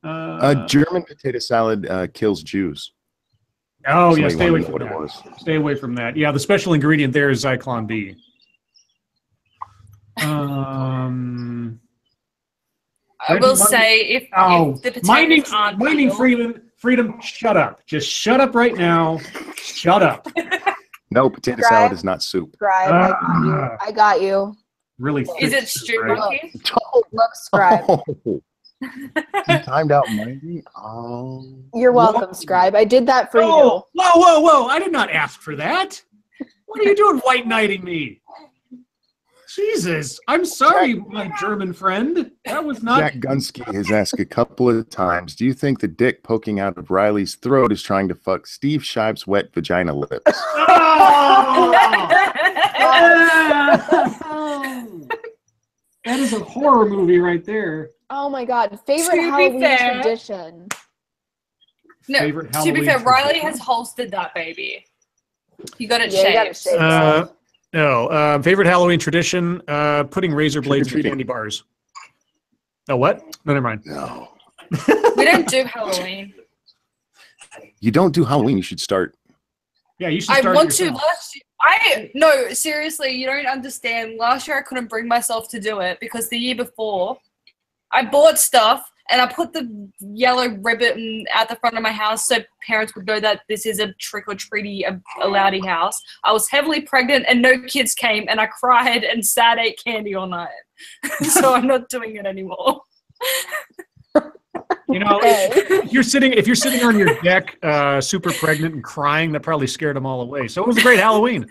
German potato salad kills Jews. Oh, yeah, Somebody stay away wanted to from know that. what it was. Stay away from that. Yeah, the special ingredient there is Zyklon B. I will say if the potatoes aren't minding freedom, shut up. Just shut up right now. Shut up. No, potato salad is not soup. Scribe, I got you. Really? Is it stew monkey? Look, Scribe. You timed out Mindy? Oh. You're welcome, Scribe. I did that for you. Whoa. I did not ask for that. What are you doing white knighting me? Jesus. I'm sorry, my German friend. That was not... Jack Gunsky has asked a couple of times, do you think the dick poking out of Riley's throat is trying to fuck Steve Shive's wet vagina lips? That is a horror movie right there. Oh my God! Favorite Halloween tradition. No, Favorite to be Halloween fair, Riley tradition? has holstered that baby. He got it Yeah, you gotta shaved. shave it. No. Favorite Halloween tradition, putting razor blades in Trick-or-treating. candy bars. Oh, what? No, never mind. No. We don't do Halloween. You don't do Halloween. You should start. Yeah, you should I start want to. yourself. No, seriously, you don't understand. Last year I couldn't bring myself to do it because the year before I bought stuff and I put the yellow ribbon at the front of my house so parents would know that this is a trick-or-treaty, a loudy house. I was heavily pregnant and no kids came and I cried and sad ate candy all night. So I'm not doing it anymore. You know, if you're sitting on your deck, super pregnant and crying, that probably scared them all away. So it was a great Halloween.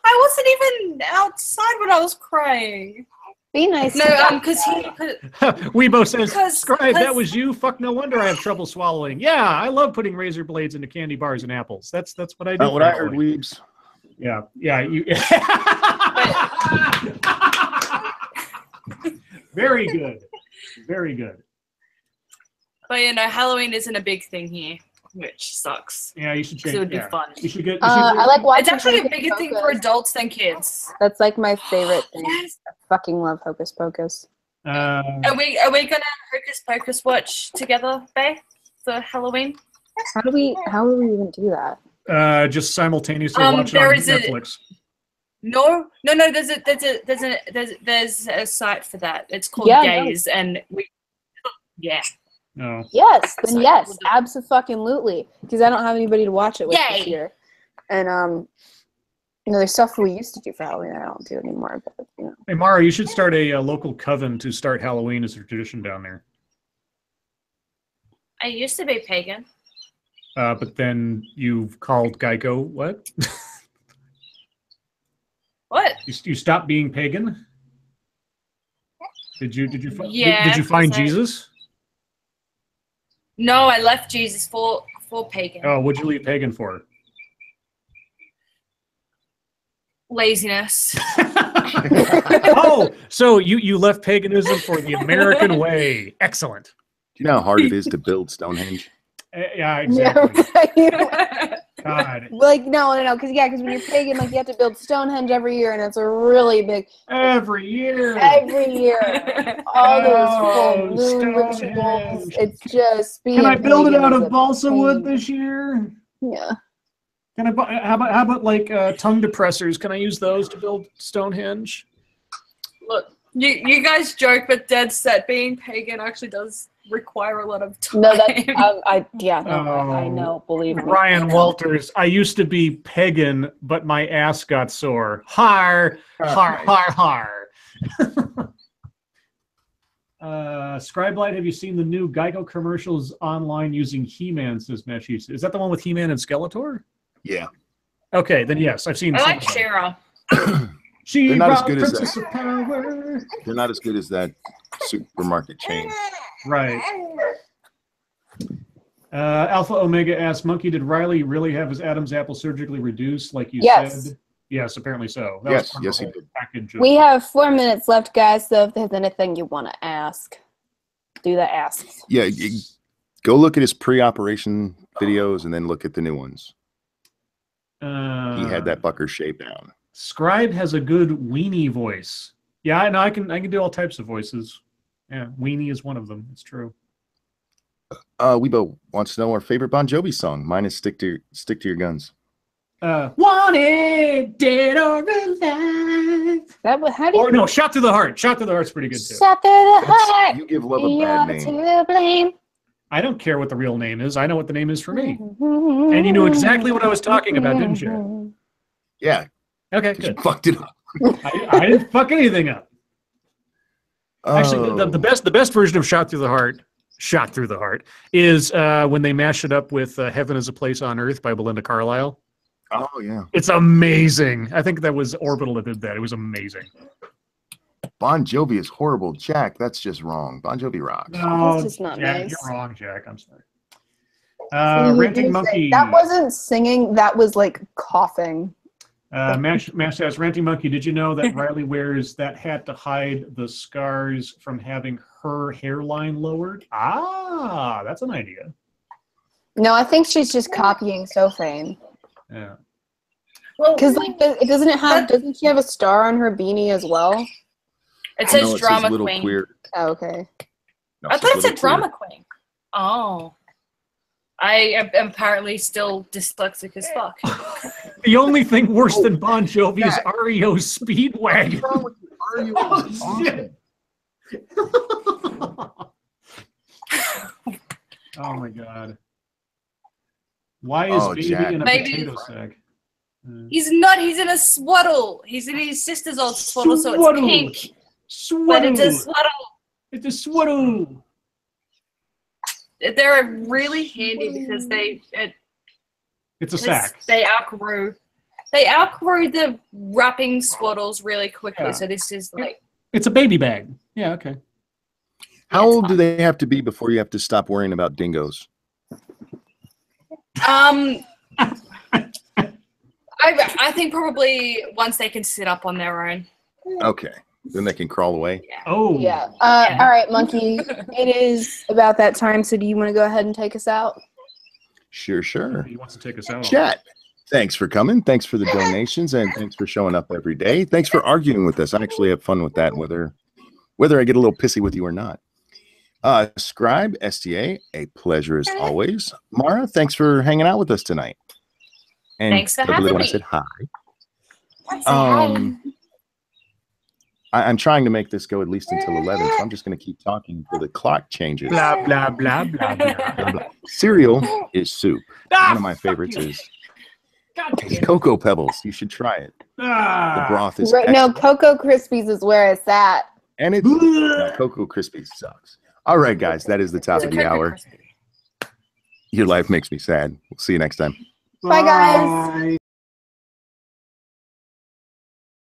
I wasn't even outside when I was crying. Be nice. No, because Weebo says, Scribe, that because- was you? Fuck, no wonder I have trouble swallowing. Yeah, I love putting razor blades into candy bars and apples. That's what I do. Not what I heard, Weebs. Yeah. You. Very good. Very good. But you know, Halloween isn't a big thing here, which sucks. Yeah, you should change. It would be yeah. fun. You should get. I like watching. It's actually a Hocus bigger thing for Pocus. adults than kids. That's like my favorite thing. Yes. I fucking love Hocus Pocus. Are we gonna Hocus Pocus watch together, Faye, for Halloween? How do we even do that? Just simultaneously watch it there on is a- Netflix. No. There's a site for that. It's called Yeah, I know. Gaze, and No. Yes, So then yes, we'll do- absolutely. Because I don't have anybody to watch it with this Yay. year. And there's stuff we used to do for Halloween that I don't do anymore. But Hey, Mara, you should start a local coven to start Halloween as a tradition down there. I used to be pagan. But then you've called Geico what? What? You stopped being pagan? Did you Yeah, did you find 'cause I- Jesus? No, I left Jesus for pagan. Oh, what'd you leave pagan for? Laziness. Oh, so you left paganism for the American way. Excellent. Do you know how hard it is to build Stonehenge? Yeah, exactly. right. God, Like no, because when you're pagan, like you have to build Stonehenge every year, and it's a really big every year. all those Oh, full moon rituals. Stonehenge. It's just being. Can I build it pagan out is of a balsa wood pain. this year? Yeah. Can I? How about like tongue depressors? Can I use those to build Stonehenge? Look, you guys joke, but dead set being pagan actually does require a lot of time. No, that's I know. Believe me. Ryan Walters. I used to be pagan, but my ass got sore. Har, har, har, har. Scribelight, have you seen the new Geico commercials online using He-Man? Says Meshies. Is that the one with He-Man and Skeletor? Yeah. Okay, then yes, I've seen. I some like of them. Shara. She They're not as brought good as Princess that. of Power. They're not as good as that supermarket chain. Right. Alpha Omega asks, Monkey, did Riley really have his Adam's apple surgically reduced like you Yes. said? Yes, apparently so. That Yes, was part of yes, the he whole did. package of- We have 4 minutes left, guys. So if there's anything you want to ask, do the asks. Yeah, go look at his pre-operation videos and then look at the new ones. He had that fucker shaved down. Scribe has a good weenie voice. Yeah, I know. I can do all types of voices. Yeah, weenie is one of them. It's true. Weibo wants to know our favorite Bon Jovi song. Mine is "Stick to Your Guns." Wanted, dead or alive. How do you? Or no, Shot Through the Heart. Shot Through the Heart's pretty good too. Shot through the heart. You give love a bad name. You're to blame. I don't care what the real name is. I know what the name is for me. And you knew exactly what I was talking about, didn't you? Yeah, Okay, 'cause you good. fucked it up. I didn't fuck anything up. Actually, Oh. the best version of Shot Through the Heart is when they mash it up with Heaven is a Place on Earth by Belinda Carlisle. Oh yeah, It's amazing. I think that was Orbital that did that. It was amazing. Bon Jovi is horrible, Jack. That's just wrong. Bon Jovi rocks. No, That's just not Jack, nice. you're wrong, Jack. I'm sorry. You Ranting did say- Monkey. That wasn't singing. That was like coughing. Mash says, Ranting Monkey, did you know that Riley wears that hat to hide the scars from having her hairline lowered? Ah, that's an idea. No, I think she's just copying Sophane. Yeah. Well, Because like, doesn't she have a star on her beanie as well? it No, says it drama little queen. queer. Oh, okay. No, I thought it Little said Queer. drama queen. Oh. I am apparently still dyslexic as fuck. The only thing worse than Bon Jovi is REO Speedwagon. What's wrong with you? Are you awesome? Oh my god. Why is Oh, baby Jack. in a Maybe- potato sack? He's not. He's in a swaddle. He's in his sister's old swaddle, so Swaddle. it's pink. But Swaddle. it's a swaddle. It's a swaddle. They're really handy because It's a sack. they outgrew the wrapping swaddles really quickly. Yeah. So this is like It's a baby bag. Yeah, okay. How it's old do fine. they have to be before you have to stop worrying about dingoes? I think probably once they can sit up on their own. Okay, then they can crawl away. Yeah. Oh. Yeah. Yeah. All right, Monkey. It is about that time. So do you want to go ahead and take us out? Sure. He wants to take us out. Chat. Thanks for coming. Thanks for the donations, and thanks for showing up every day. Thanks for arguing with us. I actually have fun with that, whether I get a little pissy with you or not. Scribe STA, a pleasure as always. Mara, thanks for hanging out with us tonight. And Thanks for lovely having when I me. said hi. Hi. I'm trying to make this go at least until 11, so I'm just going to keep talking until the clock changes. Blah, blah, blah, blah, blah. Blah, blah. Cereal is soup. One of my favorites is Cocoa Pebbles. You should try it. The broth is No, excellent. Cocoa Krispies is where it's at. And it's no, Cocoa Krispies sucks. All right, guys, that is the top of the hour. Your life makes me sad. We'll see you next time. Bye, guys.